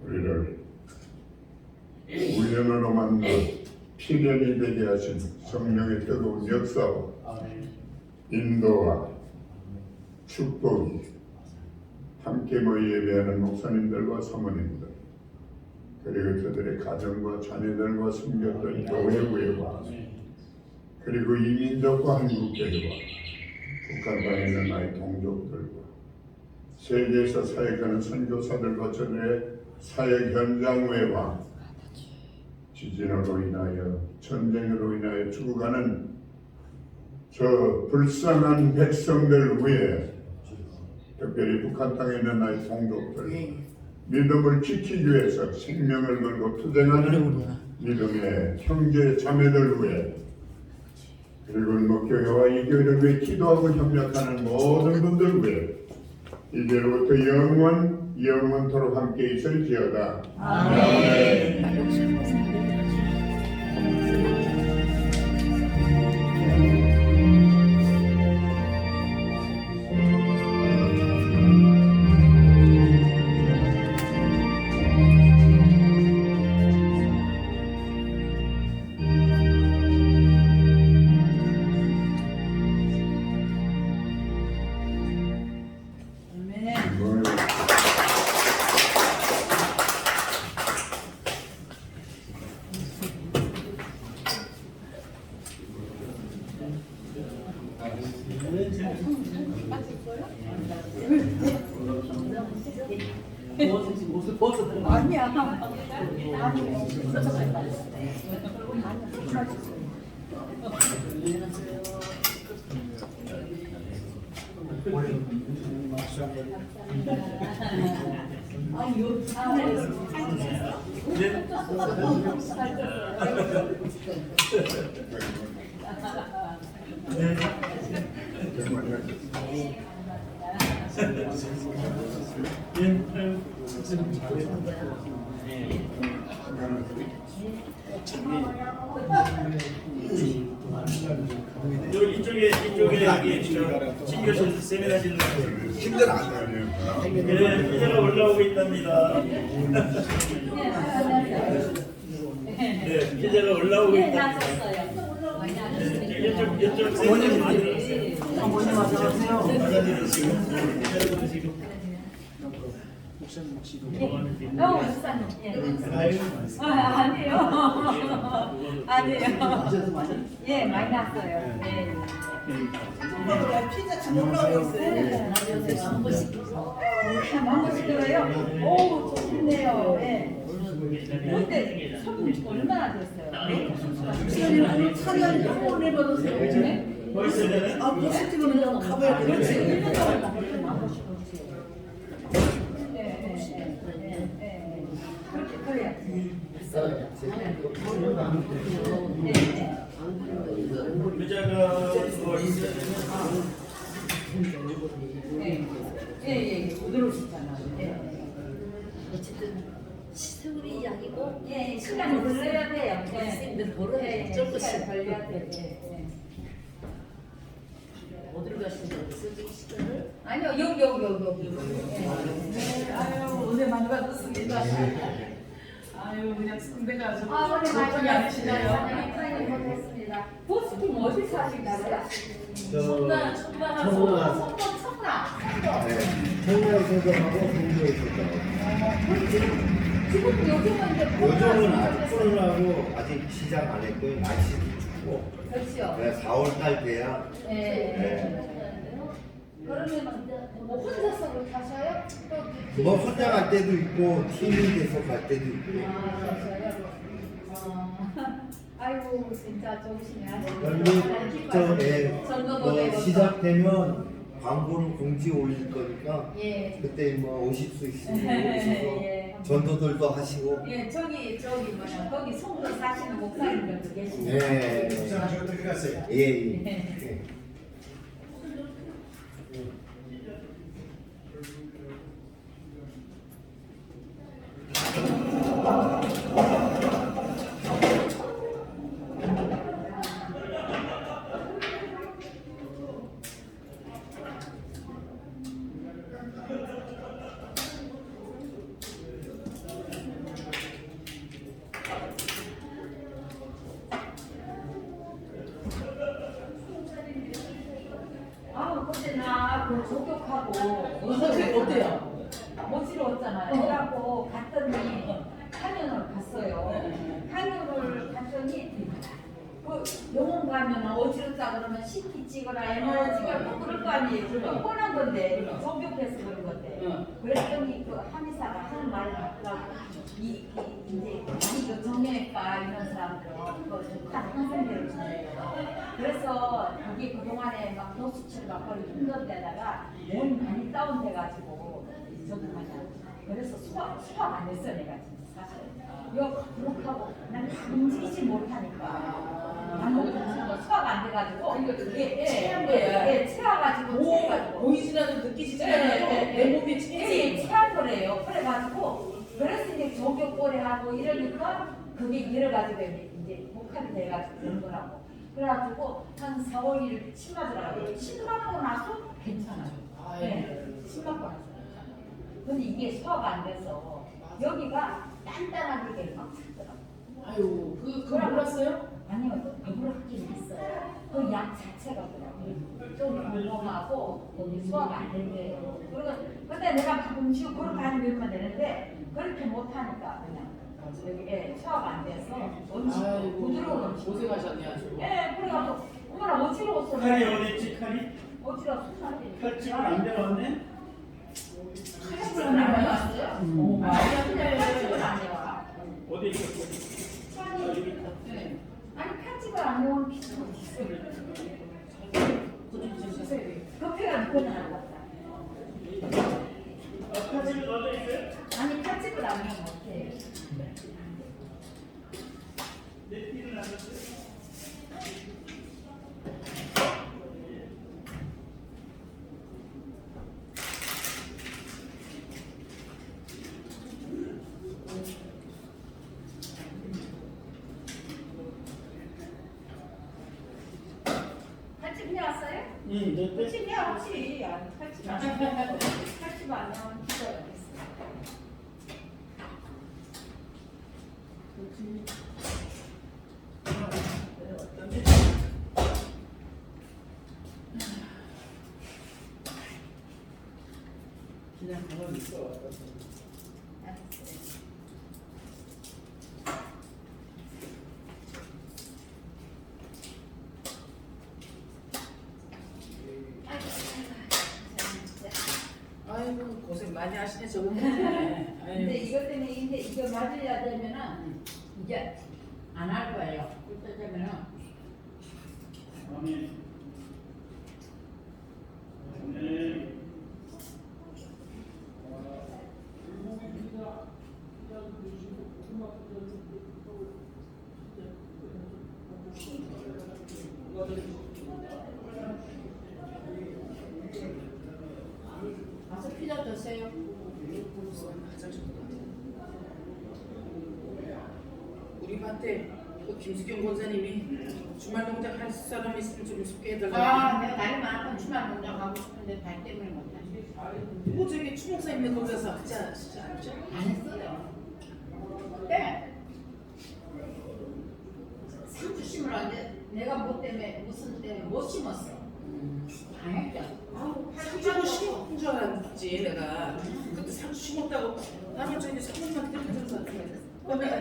우리를 우연으로 만나 필연이 되게 하신 성령의 뜨거운 역사와 인도와 축복이 함께 모여 예배하는 목사님들과 사모님들 그리고 저들의 가정과 자녀들과 섬겼던 교회와 그리고 이민족과 한국교회와 북한 땅에 있는 나의 동족들과 세계에서 사역하는 선교사들과 저들의 사역 현장 외와 지진으로 인하여 전쟁으로 인하여 죽어가는 저 불쌍한 백성들 위해 특별히 북한 땅에 있는 나의 동족들 믿음을 지키기 위해서 생명을 걸고 투쟁하는 믿음의 형제 자매들 위해 그리고 목교회와 이 교회를 위해 기도하고 협력하는 모든 분들 위해 이제로부터 영원토록 함께 있을지어다. 아멘. 이쪽에 여기 신교실 세미나실로 힘들 안 나요. 피자가 올라오고 있답니다. 네, 피자가 올라오고 있답니다. 이쪽 세미나실 어머님 안녕하세요. 아니에요. 예, 많이 났어요. 예. 피자 지금 올라오고 있어요. 한 번씩 들어요? 오, 좋네요. 예. 근데 손 얼마나 됐어요? 차량 오늘 받으세요. 아, 포스팅은 가봐야 돼. 그렇지. 1년 동안 그렇게 커야지. 피자가 예, 부드러우시잖아. 어쨌든 시세우리 이야기고 시간이 걸려야 돼요. 학생들 벌어야 어쩔 것이 걸려야 돼. 어디로 가시는 거예요? 시간을? 아니요, 여기. 아유, 은혜 많이 받았습니다. 아유, 그냥 성대가 아주 오늘 많이 걱정이 아니시네요. 받았습니다. 보스팅 어디서 하신다고요? 청라. 청라. 청라에서 하고 공부에 지금 요즘은 이제 요즘은 아직 코로나고 아직 시작 안 했고요. 날씨도 춥고. 그렇죠. 4월달 돼야. 그러면 뭐 혼자서 가셔요? 뭐 혼자 갈 때도 있고 팀이 돼서 갈 때도 있고. 아이고 진짜 좋으시네. 그리고 뭐 시작되면 광고는 공지 올릴 거니까 그때 뭐 오실 수 있으면 오셔서 전도들도 하시고. 예, 저기 뭐냐 거기 송도 사시는 목사님들도 계시네. 네. 어떻게 갔어요? 예. 아, 근데 나그 조격하고 어때요? 못지러웠잖아요. 그래갖고 갔더니 한의원을 갔어요. 한의원을 갔더니 그 병원 가면 어지럽다 그러면 CT 찍어라 MRI 찍어라 또 그럴 거 아니에요. 그거 뻔한 건데 조격해서 그런 건데. 그랬더니 그 한의사가 하는 말이 맞더라고. 이제 그 정형외과 이런 사람들은 그 독한 항생제를 주네요. 그래서 이게 그동안에 막 도수치를 막 거의 힘든 데다가 몸이 많이 다운돼가지고 저도 하냐. 그래서 수학 안 했어 내가 진짜 사실. 이거 그렇다고 난 움직이지 못하니까. 수학 안 돼가지고 이게 체한 거야. 체와가지고 보이지 않는 느끼지 않아요. 내 몸에 체한 거래요. 그래가지고 그래서 이제 조교꼬리하고 이러니까 그게 여러 가지가 이제 복합이 돼가지고 그런 거라고. 그래가지고 한 4, 5일 침 맞으라고. 침 맞고 나서 괜찮아요. 네, 침 맞고 나서. 근데 이게 소화가 안 돼서 여기가 단단하게 막 탔더라고. 아유, 그거 몰랐어요? 아니요, 배부르 하긴 있어요. 그 약 자체가 그래요. 좀 궁금하고 여기 소화가 안 된대요. 근데 내가 막 음식 그렇게 하면 되는데 그렇게 못하니까 그냥 여기 소화가 안 돼서 음식 부드러운 음식. 고생하셨네 아주. 예, 그래가지고 엄마랑 어지러웠어. 칼이 어디 있지 칼이? 어지러웠어. 칼집을 안 내려왔네? 칼집을 안 내려왔어요? 칼집을 안 내려와. 어디 있었어? 네. 아니 칼집을 안 내려오는 피스가 어디 있어요? 커피가 그거는 안 갔다. 칼집이 어디 있어요? 아니 칼집을 안 내면 어떡해. 내 띠를 안 했어요? 칼집 해왔어요? 응, 내 때. 칼집 해왔지. 칼집 안 내면 칼집 안 내면 피가 어디 있어. 그냥 가만히 있어. 아이고 고생 많이 하시네 저거. 근데 이것 때문에 이거 맞으려 되면은 이제 안 할 거예요. 그때 되면은 아니. 네. 가서 피자 드세요. 우리 밭에 그 김수경 권사님이 주말 농장 할 사람 있으면 좀 소개해달라고. 내가 나이 많으면 주말 농장 가고 싶은데 발 때문에 못하지. 뭐 저기 추 목사님네 거기 가서 하지 않으시지 않죠? 안 했어요. 그때 상추 심으라는데 내가 뭐 때문에 무슨 때문에 못 심었어. 안 했죠. 상추도 심은 줄 알았지 내가. 그때 상추 심었다고 나는 저기 사모님한테 그러면서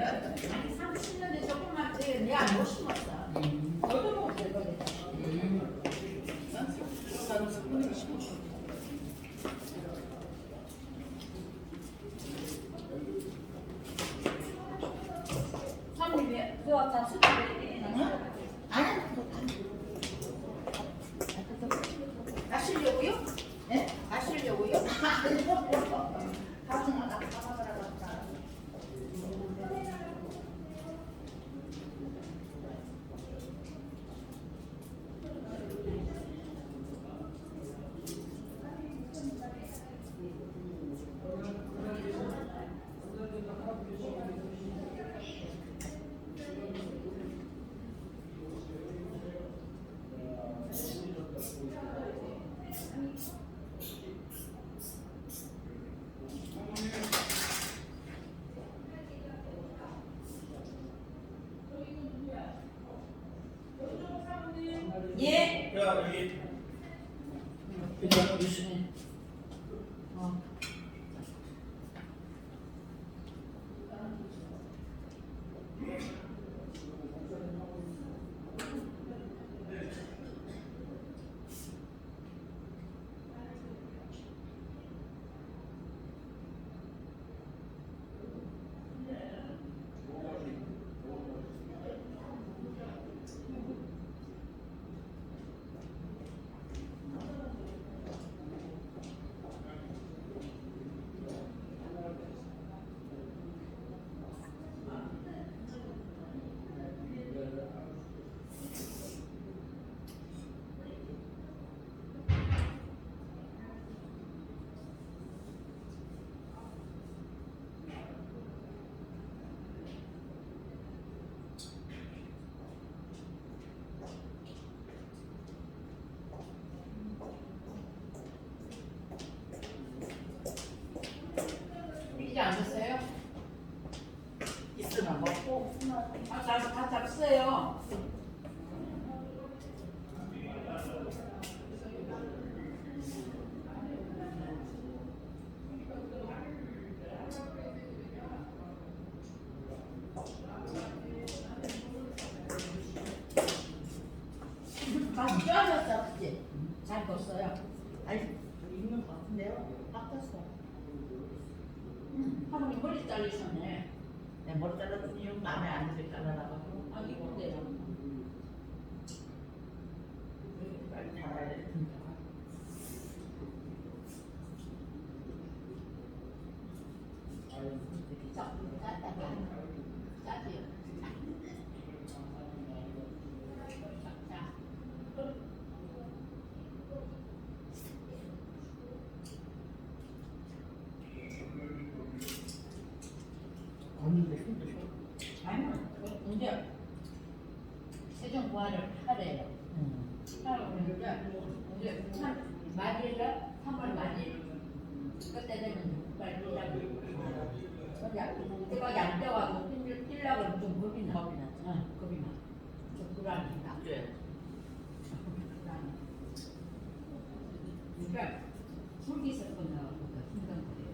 아니 상추 심는데 조금만 내가 못 심었어. 너도 먹어도 될 거지. 나는 사모님이 심었어. 사모님이 그거 수도 아니 가시려고요? 네? 가시려고요? 자 여기 이제 안 됐어요? 있으면 먹고. 다 잡수세요. 다 쪄졌어, 그치? 잘 뒀어요. 아니 있는 것 같은데요. 깎았어. 할머니 머리 잘리셨네. 내 머리 잘랐더니 형 마음에 안 들게 잘라나가고. 아, 이건데요. 빨리 잘라야 돼. 짜지요. 자. 언니도 힘도 줘. 아니요, 이제 세종 부활을 하래요. 하라고 그러니까 이제 말일날 3월 말일 그때 되면 빨리 뛰라고. 그거 안 뛰어가고 뛰려고 좀 겁이 나. 겁이 나. 겁이 나. 좀 불안해. 네. 그러니까 줄기세포 나오고 힘든 거예요.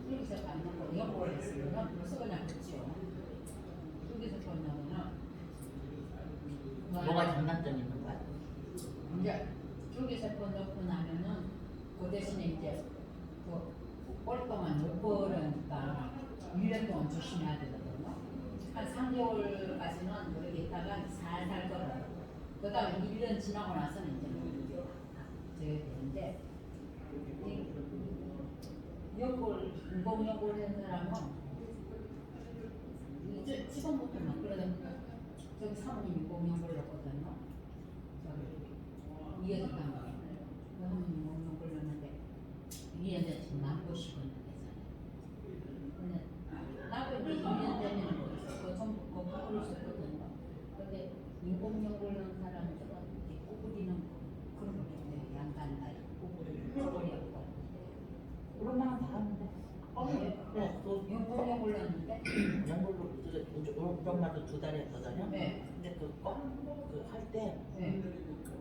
줄기세포 안 나고 영어를 했으면 벌써 그냥 그렇죠. 줄기세포 나오면 뭐가 장단점이 있는 거야? 이제 줄기세포 넣고 나면은 그 대신에 이제 그 오랫동안 못 버르니까 1년 동안 조심해야 되거든요. 한 3개월까지는 그렇게 있다가 살살 걸어요. 그 다음에 1년 지나고 나서는 이제 저게 되는데 연골, 인공연골 한 사람은 이제 지금부터 막 그러거든요. 저기 사모님 인공연골 넣거든요. 저기 이해됐단 말이에요. 사모님 인공연골 넣는데 2년 전쯤 남고 싶었는데 근데 나도 이제 2년 되면 그거 전부 그거 바꿀 수 있거든요. 근데 인공연골 넣은 사람들은 구부리는 그런 거 있대요. 양간 구부리고 그런 말은 다 하는데. 네, 또 인공연골 넣었는데 연골로 우리 엄마도 2달 했거든요. 네. 근데 그할 때 네.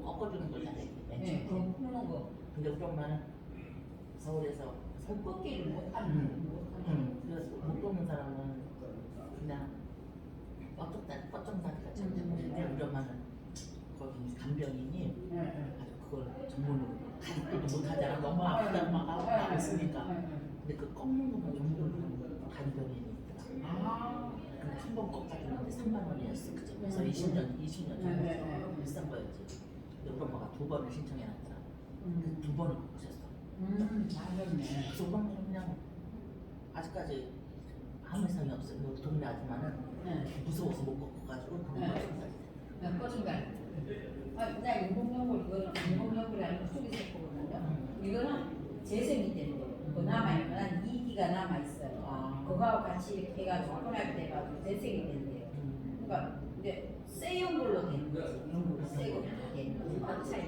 꺾어주는 거잖아요. 네, 그럼 푸는 거. 근데 우리 엄마는 서울에서 꺾기를 못하는 그래서 못 꺾는 사람은 그냥 뻗정다리가 참는데 우리 엄마는 거기 간병인이 아주 그걸 전문으로 가족도 못하잖아. 너무 아프다 막 하고 있으니까. 근데 그 꺾는 것만 전문으로 하는 간병인이 있더라. 근데 한 번 꺾어주는데 3만 원이었어. 그래서 20년 전에 비싼 거였지. 근데 우리 엄마가 2번을 신청해놨더라. 2번을 꺾으셨어. 잘했네. 그래서 우리 엄마는 그냥 아직까지 아무 이상이 없어요. 우리 동네 아줌마는 무서워서 못 꺾어가지고 그냥 꺼진다. 그냥 인공연골 이거는 인공연골이 아니고 속이세포거든요. 이거는 재생이 되는 거예요. 그거 남아있는 한 2기가 남아있어요. 그거하고 같이 이렇게 해가지고 혼합이 돼가지고 재생이 된대요. 그러니까 이제 새 연골로 되는 거지. 연골이 새 연골로 되는 거지. 딱 차이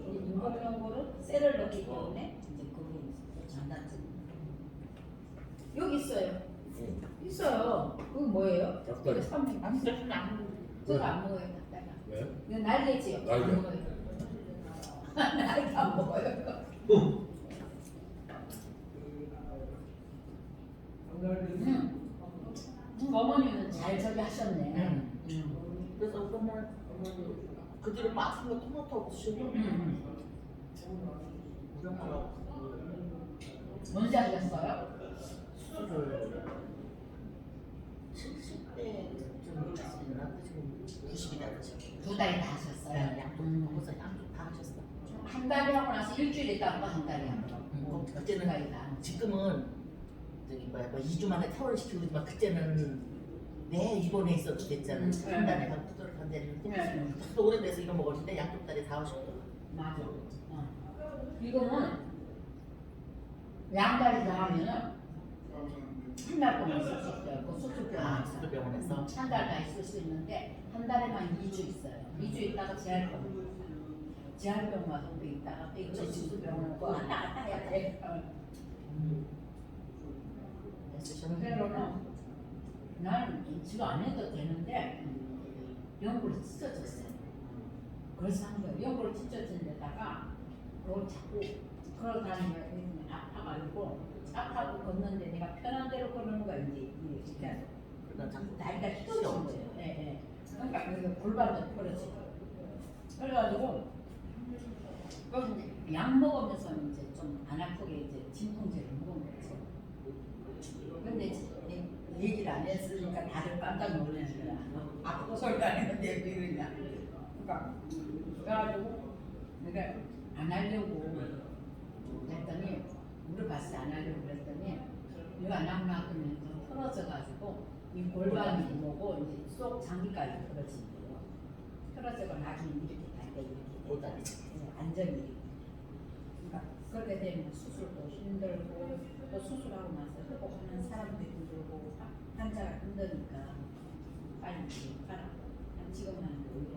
인공연골은 쇠를 넣기 때문에 이제 그게 장단점. 여기 있어요. 있어요. 그건 뭐예요? 닭다리. 저거 안 먹어요. 닭다리. 왜? 이거 날개지요. 날개. 날개 안 먹어요. 어머니는 잘 저기 하셨네. 그래서 그러면 그 뒤로 맛은 거 토마토하고 주시고 이런 거 언제 하셨어요? 수술을 70대쯤 했으나 지금 90이다 지금. 두 달이 다 하셨어요. 양쪽 하고서 양쪽 다 하셨어. 한 달이 하고 나서 일주일 있다가 한 달이 한 거. 그때는 지금은 저기 뭐야 2주 만에 퇴원을 시키고 있지만 그때는 내 입원해 있어도 됐잖아. 한 달에 한 두달 한 달에 또 오래돼서 이거 먹을 때 양쪽 다리 다 하셨고. 맞아. 이거는 양다리 다 하면은 한 달 동안 쓸 수 있어요. 그 수술병원에서. 수술병원에서 한 달 다 있을 수 있는데 한 달에만 2주 있어요. 2주 있다가 재활병 와서 또 있다가 또 이거 수술병원 또 왔다 갔다 해야 돼. 그래서는 나는 인치료 안 해도 되는데 연골이 찢어졌어요. 그래서 한 거예요. 연골이 찢어진 데다가 그걸 자꾸 걸어다니면 아파가지고 아파고 걷는데 내가 편한 대로 걸는 거야 이제 이게 그러다 자꾸 다리가 휘어진 거예요. 예, 예. 그러니까 그래서 골반도 풀어지고 그래가지고 그래서 이제 약 먹으면서 이제 좀 안 아프게 이제 진통제를 먹은 거죠. 근데 이제 얘기를 안 했으니까 다들 깜짝 놀라는 거야. 아프고 소리가 안 했는데 왜 그러냐. 그러니까 그래가지고 내가 안 하려고 했더니 물어봤어. 안 하려고 그랬더니 이거 안 하고 나면 좀 틀어져가지고 이 골반이 뭐고 이제 속 장기까지 틀어진대요. 틀어져가 나중에 이렇게 갈때 이렇게 골다리 안전이. 그러니까 그렇게 되면 수술도 힘들고 또 수술하고 나서 회복하는 사람도 힘들고 환자가 힘드니까 빨리 가라. 지금은 오히려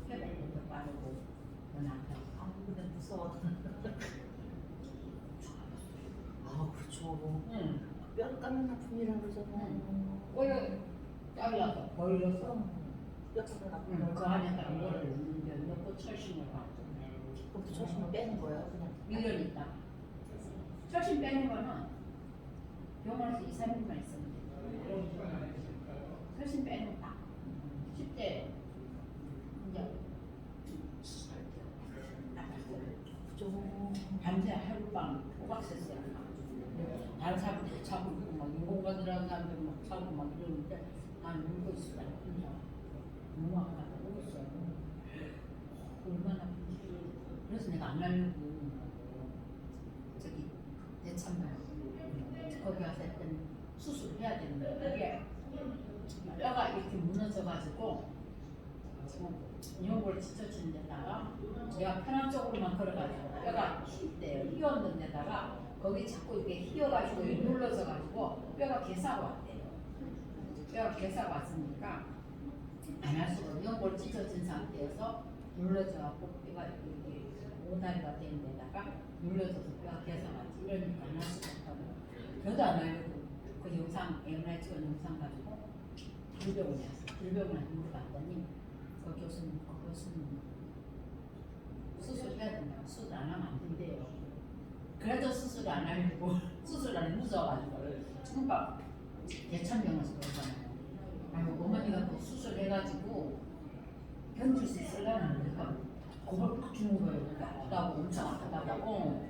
회복도 더 빠르고 더 낫다고. 아 근데 무서워. 아 그렇죠. 응. 뼈를 깎는 아픔이라고 그러잖아. 원래 잘라서 벌려서 뼈 깎는 아픔. 그 안에다가 뭐를 넣는데 넣고 철심을 하고. 그럼 철심을 빼는 거예요 그냥. 1년 있다. 철심 빼는 거는 병원에서 2, 3일만 있으면 돼. 철심 빼는 거 딱 10대 이제 밤새 하룻밤 호박새서 다른 사람들 자고 막 인공관이라는 사람들 막 자고 막 이러는데 난 울고 있어. 혼자 너무 아파서 울고 있어. 얼마나 그래서 내가 안 하려고 저기 대참말 거기 가서 했더니 수술을 해야 되는데 이게 뼈가 이렇게 무너져가지고 연골 찢어진 데다가 내가 편한 쪽으로만 걸어가지고 뼈가 휘었는 데다가 거기 자꾸 이렇게 휘어가지고 눌러져가지고 뼈가 괴사가 왔대요. 뼈가 괴사가 왔으니까 안 할 수가 없어요. 연골 찢어진 상태에서 눌러져갖고 뼈가 이렇게 오다리가 된 데다가 눌러져서 뼈가 괴사가 왔지. 이러니까 안 할 수가 없다고. 그래도 안 하려고 그 영상, MRI 찍은 영상 가지고 불병원에 왔어. 불병원에 물어봤더니 그 교수님 수술해야 된다고. 수술 안 하면 안 된대요. 그래도 수술 안 하려고 수술 안에 무서워가지고 그러니까 대천병원에서 그러잖아요. 아니 어머니가 또 수술해가지고 견딜 수 있으려나 그러니까 그걸 팍 주는 거예요. 그러니까 아프다고 엄청 아프다고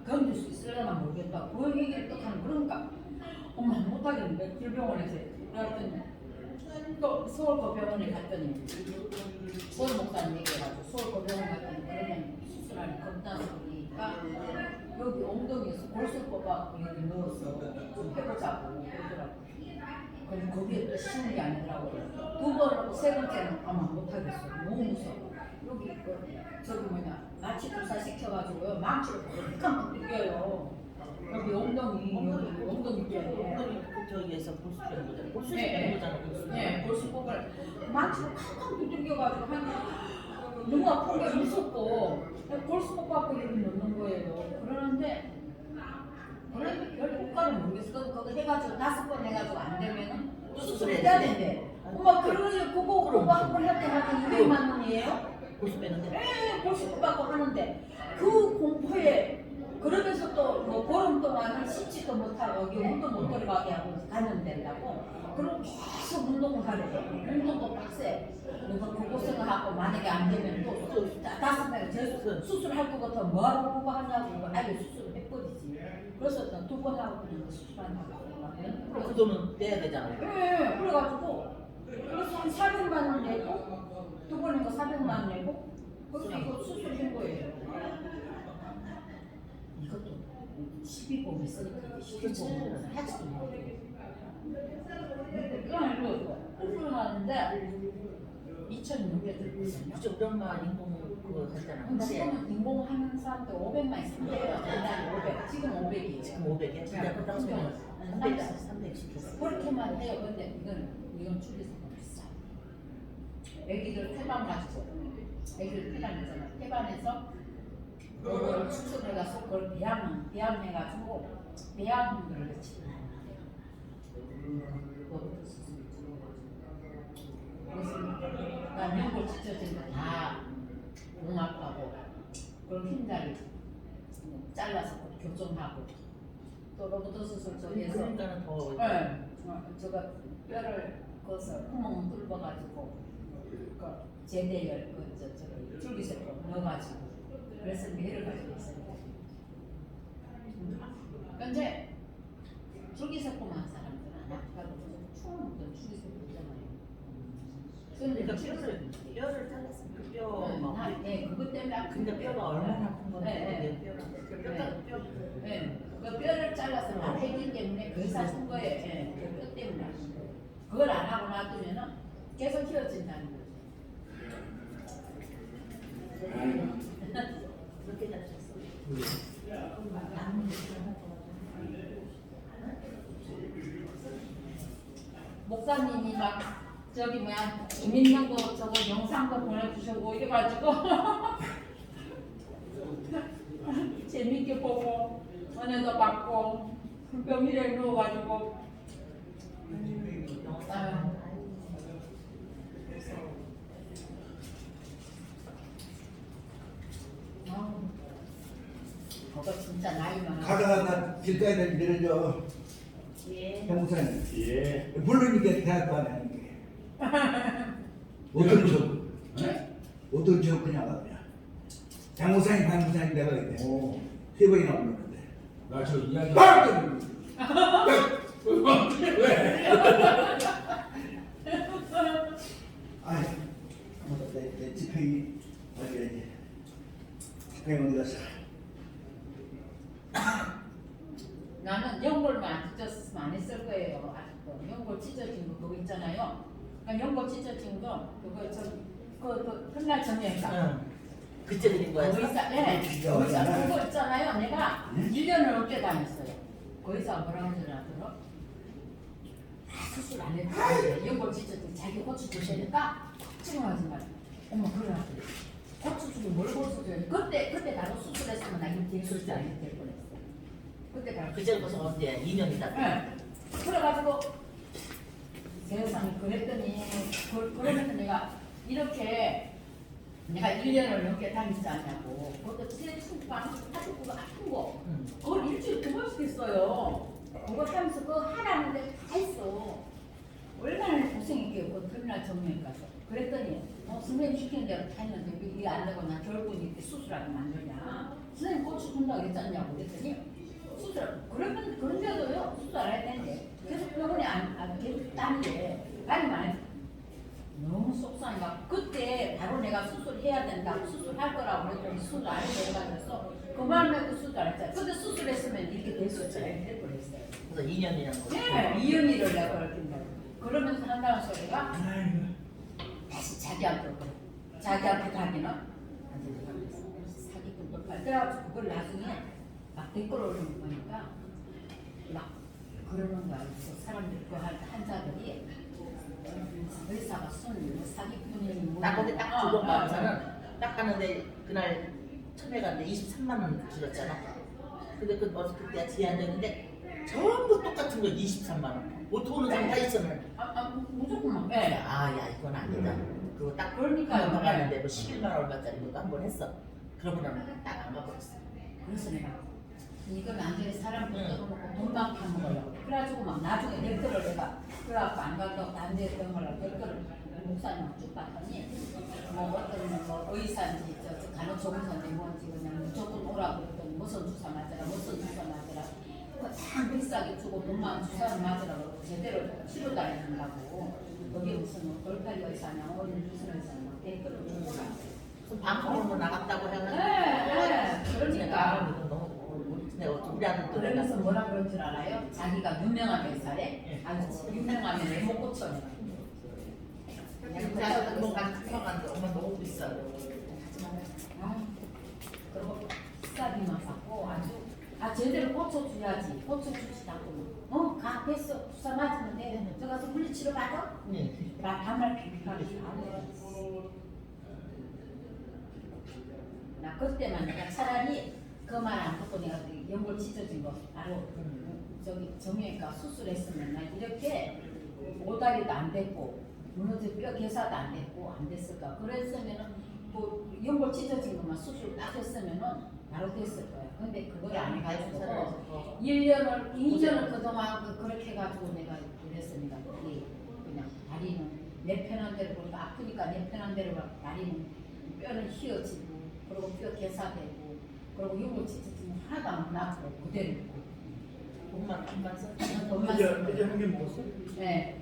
견딜 수 있으려나 모르겠다고 그 얘기를 또 하는 그러니까 엄마 못하겠는데 불병원에서 그랬더니 또 서울 그 병원에 갔더니 서울 목사님 얘기해가지고 서울 그 병원 갔더니 그러면 수술하는 검사소리니까 여기 엉덩이에서 골수 뽑아갖고 여기 누웠어. 좀 해보자고 그러더라고. 그럼 거기에 쉬운 게 아니더라고요. 두 번, 세 번째는 아마 못하겠어. 너무 무서워. 여기 저기 뭐냐 마취 주사 시켜가지고요. 망치로 깜깜 뜯겨요. 여기 엉덩이 뼈에 저기에서 볼수 빼는 거잖아. 볼수 빼는 거잖아. 네, 볼수 뽑을 망치로 깜깜 두들겨가지고 한 너무 아픈 게 무섭고 볼수 뽑아갖고 여기 넣는 거예요. 그러는데 별 효과를 모르겠어. 그거 해가지고 5번 해가지고 안 되면은 또 수술해야 된대. 엄마 그러니 그거 한번 할 때마다 200만 원이에요? 골수 빼는데. 네, 볼수 받고 하는데 그 공포에 그러면서 또 뭐 보름 동안은 씻지도 못하고 여기 운동 못 들어가게 하고 감염된다고. 그럼 계속 운동을 하래요. 운동도 빡세. 그래서 그거 생각하고 만약에 안 되면 또 5명 수술할 것 같아 뭐하고 그거 하냐고 아예 수술을 해버리지. 그래서 2번 하고 그냥 수술한다고. 그럼 그 돈은 떼야 되잖아요. 네, 그래가지고 그래서 한 400만 원 내고 2번인 거 400만 원 내고 그래서 이거 수술한 거예요. 이것도 12번 있으니까 12번 하지도 못해. 수술하는데 2,600원. 그죠? 우리 엄마 인공 그거 했잖아. 지금 인공하는 사람들 500만 있으면 달달 500. 지금 500이에요. 지금 500이야? 진짜 그 당시면 300씩 줬어. 그렇게만 해요. 근데 이건 줄여서 비싸. 애기들 태반 맞죠? 애기들 태반이잖아. 태반에서 그걸 수술해가서 그걸 배양해가지고 배양을 그렇지. 그래서 난 연골 찢어진 거 다 공합하고 그런 흰다리 잘라서 교정하고 또 로봇 수술 저기에서 그러니까는 더. 네, 제가 뼈를 거서 구멍 뚫어가지고 그 제대열 저 줄기세포 넣어가지고 그래서 매를 가지고 있어요. 근데 줄기세포만 사람들 안 아파도 처음부터 줄기세포 있잖아요. 그러니까 뼈를 잘랐으면 그 뼈. 네, 그것 때문에 근데 뼈가 얼마나 아픈 건데. 네, 뼈. 네, 그 뼈를 잘라서 다 했기 때문에 그래서 아픈 거예요. 네, 그 뼈 때문에. 그걸 안 하고 놔두면은 계속 휘어진다는 거죠. 그렇게 잘하셨어. 목사님이 막 저기 뭐야 주민등록 저거 영상도 보내주시고 이래가지고 재밌게 보고 은혜도 받고 병이래 누워가지고 그거 진짜 나이 많아. 가다가 나 길가에 내려줘. 예. 형사님. 예. 물론이게 대학도 안 하는 게. 어떤 적? 어떤 적 그냥 그냥. 장무사님, 반무사님 내가 이때 세 번이나 불렀는데. 나 저 이야기. 왜? 아이, 내 집행이 어디 집행 어디 갔어? 나는 연골만 안 찢었으면 안 했을 거예요. 아직도 연골 찢어진 거 그거 있잖아요. 그러니까 연골 찢어진 거 그거 그 훗날 전에가. 응. 그때 드린 거야. 거기서 거기서 그거 있잖아요. 내가 1년을 넘게 다녔어요. 거기서 뭐라고 하더라? 수술 안 했는데 연골 찢어진 자기 고추 주시니까 걱정하지 마. 엄마 그러라. 고추 주고 뭘 고추 줘? 그때 나도 수술했으면 나 이거 수술 안 했을 뻔했어. 그때 바로 그 전부터 언제 2년이다. 네. 그래가지고 세상에 그랬더니 그러면서 내가 이렇게 내가 1년을 넘게 다니지 않냐고. 그것도 체충방 하고 그거 아픈 거 그걸 일주일 2번씩 했어요. 그거 하면서 그거 하라는데 다 했어. 얼마나 고생했게요. 그 그날 정면 가서 그랬더니 선생님 시키는 대로 다 했는데 이게 안 되고 나 결국 이렇게 수술하게 만드냐. 선생님 고추 준다고 했잖냐고 그랬더니 수술 그러면 그런데도요 수술 안 할 텐데 계속 병원에 안 계속 다니래. 아니면 너무 속상해가 그때 바로 내가 수술해야 된다고 수술할 거라고 그랬더니 수술 안 해가지고 그 마음에 그 수술 안 했잖아. 근데 수술했으면 이렇게 됐었죠. 될 뻔했어요. 그래서 2년이라는 거. 네, 이은이를 내가 그렇게 그러면서 한다는 소리가 다시 자기한테 그래. 자기한테 가기는 사기꾼 돌파. 그래가지고 그걸 나중에 막 댓글 올리는 거니까 막 그러는 거야. 사람들 그 환자들이 의사가 순 사기꾼이 나 근데 딱 두 번 가서는 딱 가는데 그날 처음에 갔는데 23만 원 들었잖아. 근데 그때 뒤에 앉았는데 전부 똑같은 거 23만 원. 못 오는 사람 다 있었는데. 무조건 막. 네. 그건 아니다. 그거 딱 그러니까요. 넘어갔는데 뭐 11만 얼마짜리 것도 한 번 했어. 그러고는 딱 안 가버렸어. 그래서 내가 이건 안 돼. 사람 붙들어놓고 돈만 파먹어요. 그래가지고 막 나중에 댓글을 내가 그래갖고 안 간다고 안 됐던 걸 댓글을 목사님 쭉 봤더니 뭐 어떤 뭐 의사인지 저 간호조무사인지 뭔지 그냥 무조건 오라고 그랬더니 무슨 주사 맞으라 무슨 주사 맞으라 참 비싸게 주고 돈만 주사를 맞으라고 제대로 치료 다닌다고 거기 무슨 돌팔이 의사냐 어디 무슨 의사냐 댓글을 주고 방송으로 나갔다고 해가지고. 네, 그러니까. 우리 아들도 그래서 뭐라 그런 줄 알아요? 자기가 유명한 회사래. 아주 유명하면 왜 못 고쳐내. 그냥 뭔가 들어갔는데 엄마 너무 비싸. 그리고 비싸기만 받고 아주 제대로 고쳐줘야지. 고쳐주지 않고 가 됐어. 주사 맞으면 돼. 저 가서 물리치료 받아? 나 반말 비비하게 나 그때만 내가 차라리 그 말 안 듣고 내가 연골 찢어진 거 바로 저기 정형외과 수술했으면 나 이렇게 오다리도 안 됐고 무너진 뼈 개사도 안 됐고 안 됐을까. 그랬으면은 뭐 연골 찢어진 것만 수술 딱 했으면은 바로 됐을 거야. 근데 그걸 안 해가지고 2년을 그동안 그렇게 해가지고 내가 그랬습니다. 그냥 다리는 내 편한 대로 그러니까 아프니까 내 편한 대로 다리는 뼈는 휘어지고 그리고 뼈 개사되고 그리고 연골 찢어지면 하나도 안 나고 그대로 있고 돈만 써. 돈만 이제 한 개 먹었어? 네.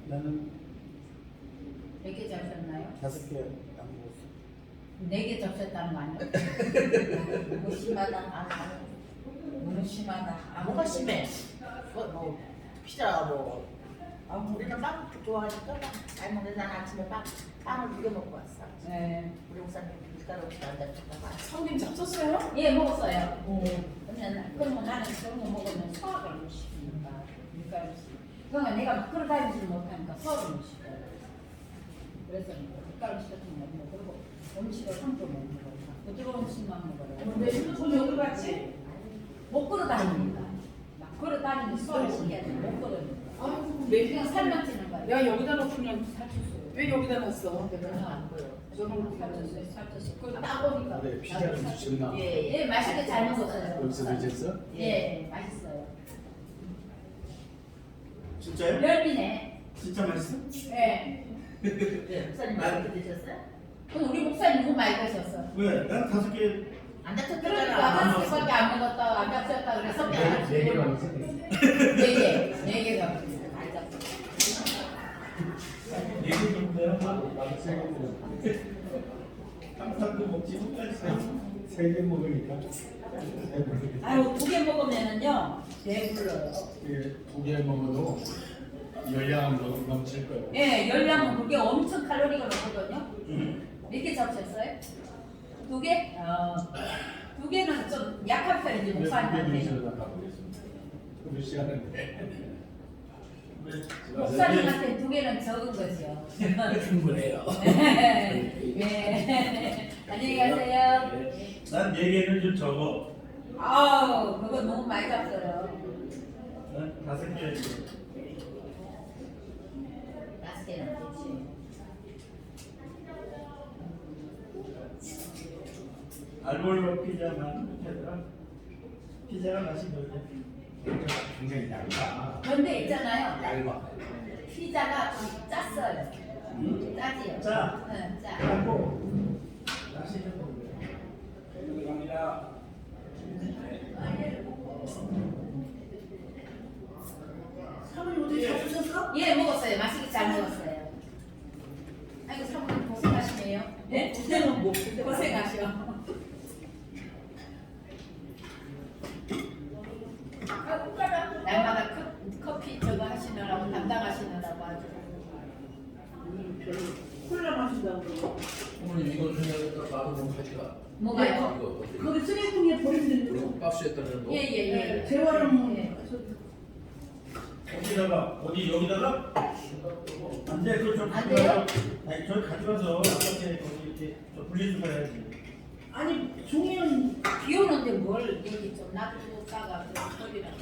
나는 몇 개 잡으셨나요? 5개 안 먹었어. 4개 잡으셨다는 거 아니에요? 너무 심하다. 너무 심하다. 뭐가 심해? 뭐 피자 뭐. 우리는 빵 좋아하니까 잘 먹는데 난 아침에 빵을 2개 먹고 왔어. 네. 우리 목사님 밀가루 없이 안 잡혔다가. 성님 잡섰어요? 예, 먹었어요. 그러면 나는 그런 거 먹으면 소화를 못 시키니까. 그러니까 내가 막 걸어다니지를 못하니까 소화를 못 시켜요. 그래서 밀가루 시켰던 거 먹고 그리고 음식을 함부로 먹는 거니까 부드러운 음식만 먹어요. 근데 휴대폰 여기 갔지? 못 걸어다니니까. 막 걸어다니면 소화를 시켜야 돼. 못 걸어니까. 아이고 그냥 살만 찌는 거야. 내가 여기다 놓고는 왜 여기다 놨어? 내가 안 보여. 저는 살쪘어요. 그걸 딱 보니까. 그래, 피자를 주셨나? 예, 맛있게 잘 먹었어요. 여기서 드셨어? 예, 맛있어요. 진짜요? 열비네. 진짜 맛있어? 예. 목사님 많이 드셨어요? 그럼 우리 목사님 너무 많이 드셨어. 왜? 난 5개 안 그러니까 잡혔잖아. 한 개밖에 안 먹었다, 안 잡혔다 그래서 네 개로 안 했어. 4개 잡혔어. 많이 잡혔어. 얘기 좀 내가 나도 3개 먹어. 항상도 먹지 못했어. 3개 먹으니까. 아유, 2개 먹으면은요, 배불러요. 2개 먹어도 열량은 넘칠 거예요. 예, 열량은 그게 엄청 칼로리가 높거든요. 몇 개 잡으셨어요? 2개? 2개는 좀 약한 편이지, 목사님한테. 몇 시간인데. 목사님한테 2개는 적은 거죠. 충분해요. 네. 안녕히 가세요. 난 4개는 좀 적어. 아우, 그거 너무 많이 잡어요. 난 5개. 5개는 좋지. 알볼로 피자만 했더라. 피자가 맛이 뭐냐? 굉장히 얇아. 그런데 있잖아요. 얇아. 피자가 좀 짰어요. 짜지요? 짜? 응, 짜. 하고 맛있는 거. 감사합니다. 사모님 어떻게 잡수셨어? 예, 먹었어요. 맛있게 잘 먹었어요. 아이고, 사모님 고생하시네요. 네? 그때는 뭐 고생하셔. 날마다 커피 저거 하시느라고 담당하시느라고 아주. 콜라 마신다고. 어머니 이거 저녁에다 나도 좀 가져가. 뭐가요? 이거 어떻게? 거기 쓰레기통에 버리면 그리고 박스에다 넣어. 예. 재활용 어디다가? 어디 여기다가? 안 돼, 그거 좀 안 돼요? 아니, 저 가져가서 아빠한테 거기 이렇게 좀 분리수거 해야지. 아니 종이는 비 오는데 뭘 여기 좀 놔두다가 소리라고.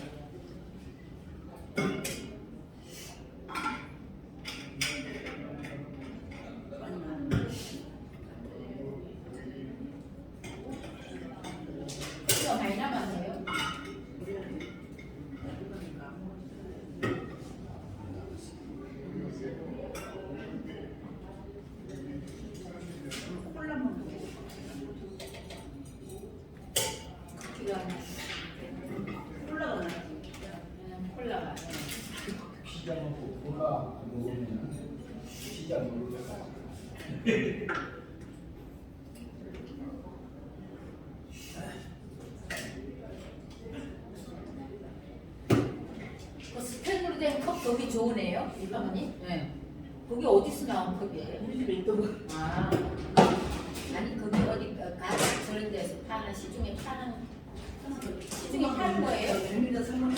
시장 놀러가. 그 스텐으로 된 컵 거기 좋으네요, 이방원님. 네. 거기 어디서 나온 컵이에요? 우리 집에 있던 거. 아, 아니 거기 어디 가서 저런 데서 파는 시중에 파는 거예요? 배민자 사모님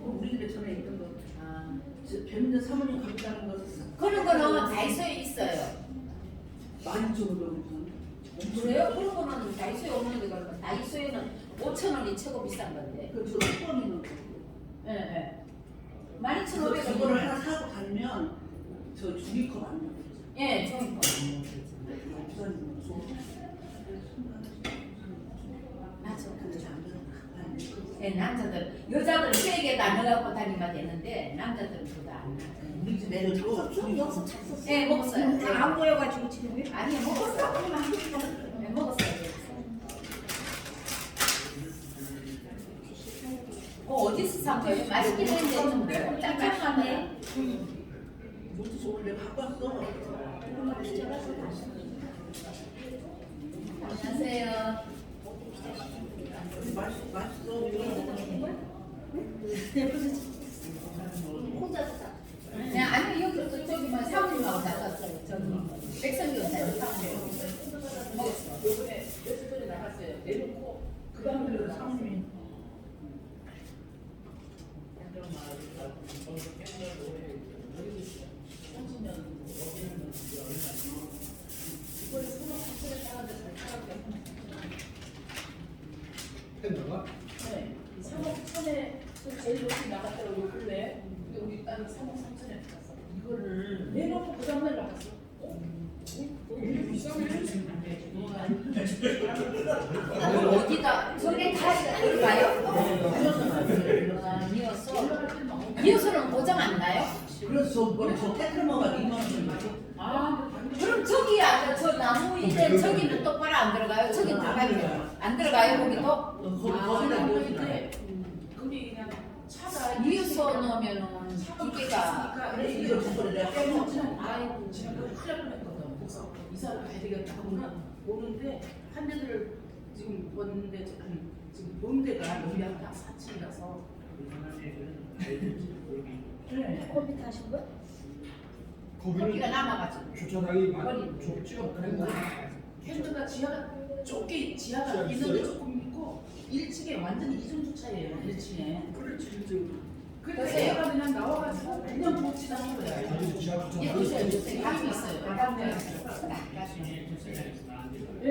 우리 집에 전에 있던 거. 아, 배민자 사모님 가겠다는 거 그런 거는 다이소에 있어요. 많이 줘도 그래요? 그런 거는 다이소에 없는데 그러면 다이소에는 5,000원이 최고 비싼 건데. 그저 뚜껑이는 거. 예, 예. 그거를 12,500원. 하나 사고 가면 저 종이컵 아니야? 예, 종이컵. 맞아. 예, 남자들, 여자들은 쇠에다 넣어갖고 다니면 되는데 남자들은 그거 안 나. 우리 집 애들 여기서 찼었어. 예, 먹었어요. 다 안 보여가지고 지금 왜? 아니, 먹었어. 네, 먹었어요. 어디서 산 거예요? 맛있긴 했는데 좀 매운 짭짤하네. 뭐지 저걸 내가 갖고 왔어. 안녕하세요. 맛있어. 혼자 사. 네, 아니 여기 저기 뭐 사모님하고 나갔어요. 저기 백성기 의사님 사모님. 먹었어. 요번에 며칠 전에 나갔어요. 내놓고 그 다음에 사모님이 팬더가? 네, 3억 3천에 제일 높이 나갔다고 요 근래 근데 우리 딸은 3억 3천에 나갔어. 이거를 내놓고 그 다음날 나갔어. 어디다 저게 다 가요? 이어서는 고정 안 나요? 그래서 저 태클 먹어야 2만 원. 아, 그럼 저기야 저 나무 있는 저기는 똑바로 안 들어가요? 저기 나가요? 안 들어가요 거기도? 거기다 놓는데 근데 그냥 차가 이어서 넣으면은 기계가 이거 저거를 내가 빼먹지. 아이고 지금 큰일 날 뻔했거든. 그래서 이사를 가야 되겠다 하고는 오는데 한 대들을 지금 봤는데 지금 본 데가 여기가 딱 4층이라서 네. 거기 타신 거야? 거기가 남아가지고 주차장이 많이 좁죠. 그래서 핸드가 지하가 좁게 지하가 있는데 조금 있고 1층에 완전히 이중 주차예요. 1층에. 그렇지. 그래서 애가 그냥 나와가지고 그냥 못 지나는 거야. 예쁘세요 요새 가고 있어요. 네,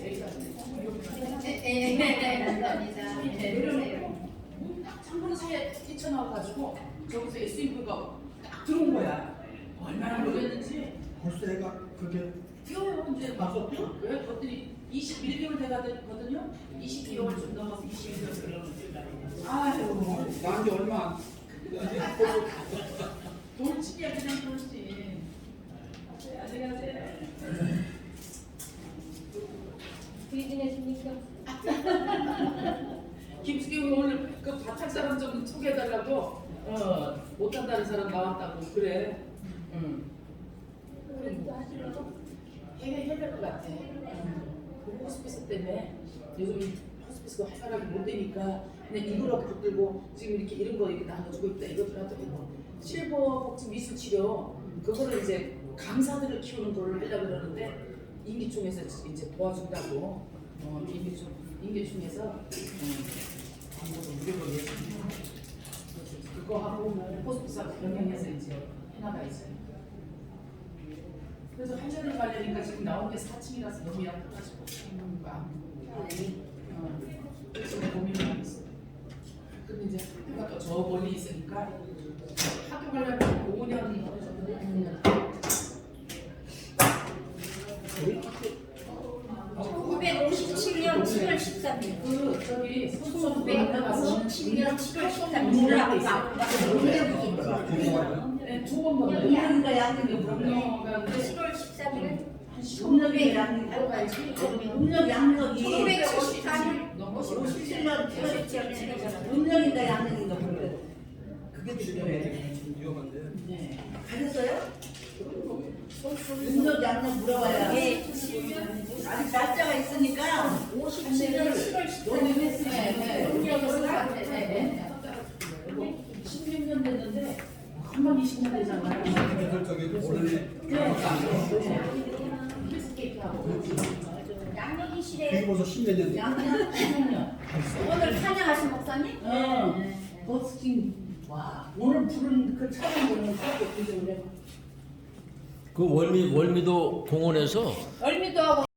애가. 창문 사이에 뛰쳐나와가지고 저기서 SUV가 딱 들어온 거야. 얼마나 놀랐는지. 벌써 애가 그렇게 뛰어요. 이제 막 왜? 그것들이 21개월 돼가거든요. 22개월 좀 넘어서 21개월. 아유, 나한테 얼마 돌진이야 그냥 돌진. 안녕하세요. 부인이십니까? 김숙이 오늘 그 바탕 사람 좀 소개해달라고. 못한다는 사람 나왔다고 그래. 응. 해야 될 것 같아. 그 호스피스 때문에 요즘 호스피스가 활발하게 못 되니까 그냥 이거로 붙들고 지금 이렇게 이런 거 이렇게 나눠주고 있다. 이것도 하고 실버 복지 미술 치료 그거를 이제 강사들을 키우는 걸 하려고 그러는데 임기총에서 이제 도와준다고. 임기총에서 무료로 그거 하고 호스피스하고 병행해서 이제 해나가 있어요. 그래서 환자들 가려니까 지금 나온 게 4층이라서 너무 약해가지고 그래서 고민을 하고 있어요. 근데 이제 학교가 또 저 멀리 있으니까 학교 가려면 5년 1957년 7월 13일. 그 저기 1957년 7월 13일. 네, 두번 먹어요. 음력인가 양력인가? 7월 13일. 음력이 양력이 음력 양력이 1973년 57년 7월 7일이잖아. 음력인가 양력인가 모르겠어. 그게 중요해. 위험한데. 네. 가셨어요? 능력 양력 물어봐야. 예. 아직 날짜가 있으니까 57일 16년 됐는데 한번 20년 되잖아요. 기술적인 원리. 양력이시래. 이게 벌써 10년 전. 양력 16년. 오늘 찬양하신 목사님? 버스킹. 와, 오늘 부른 그 찬양 부르는 거 그 월미도 공원에서 얼미도 하고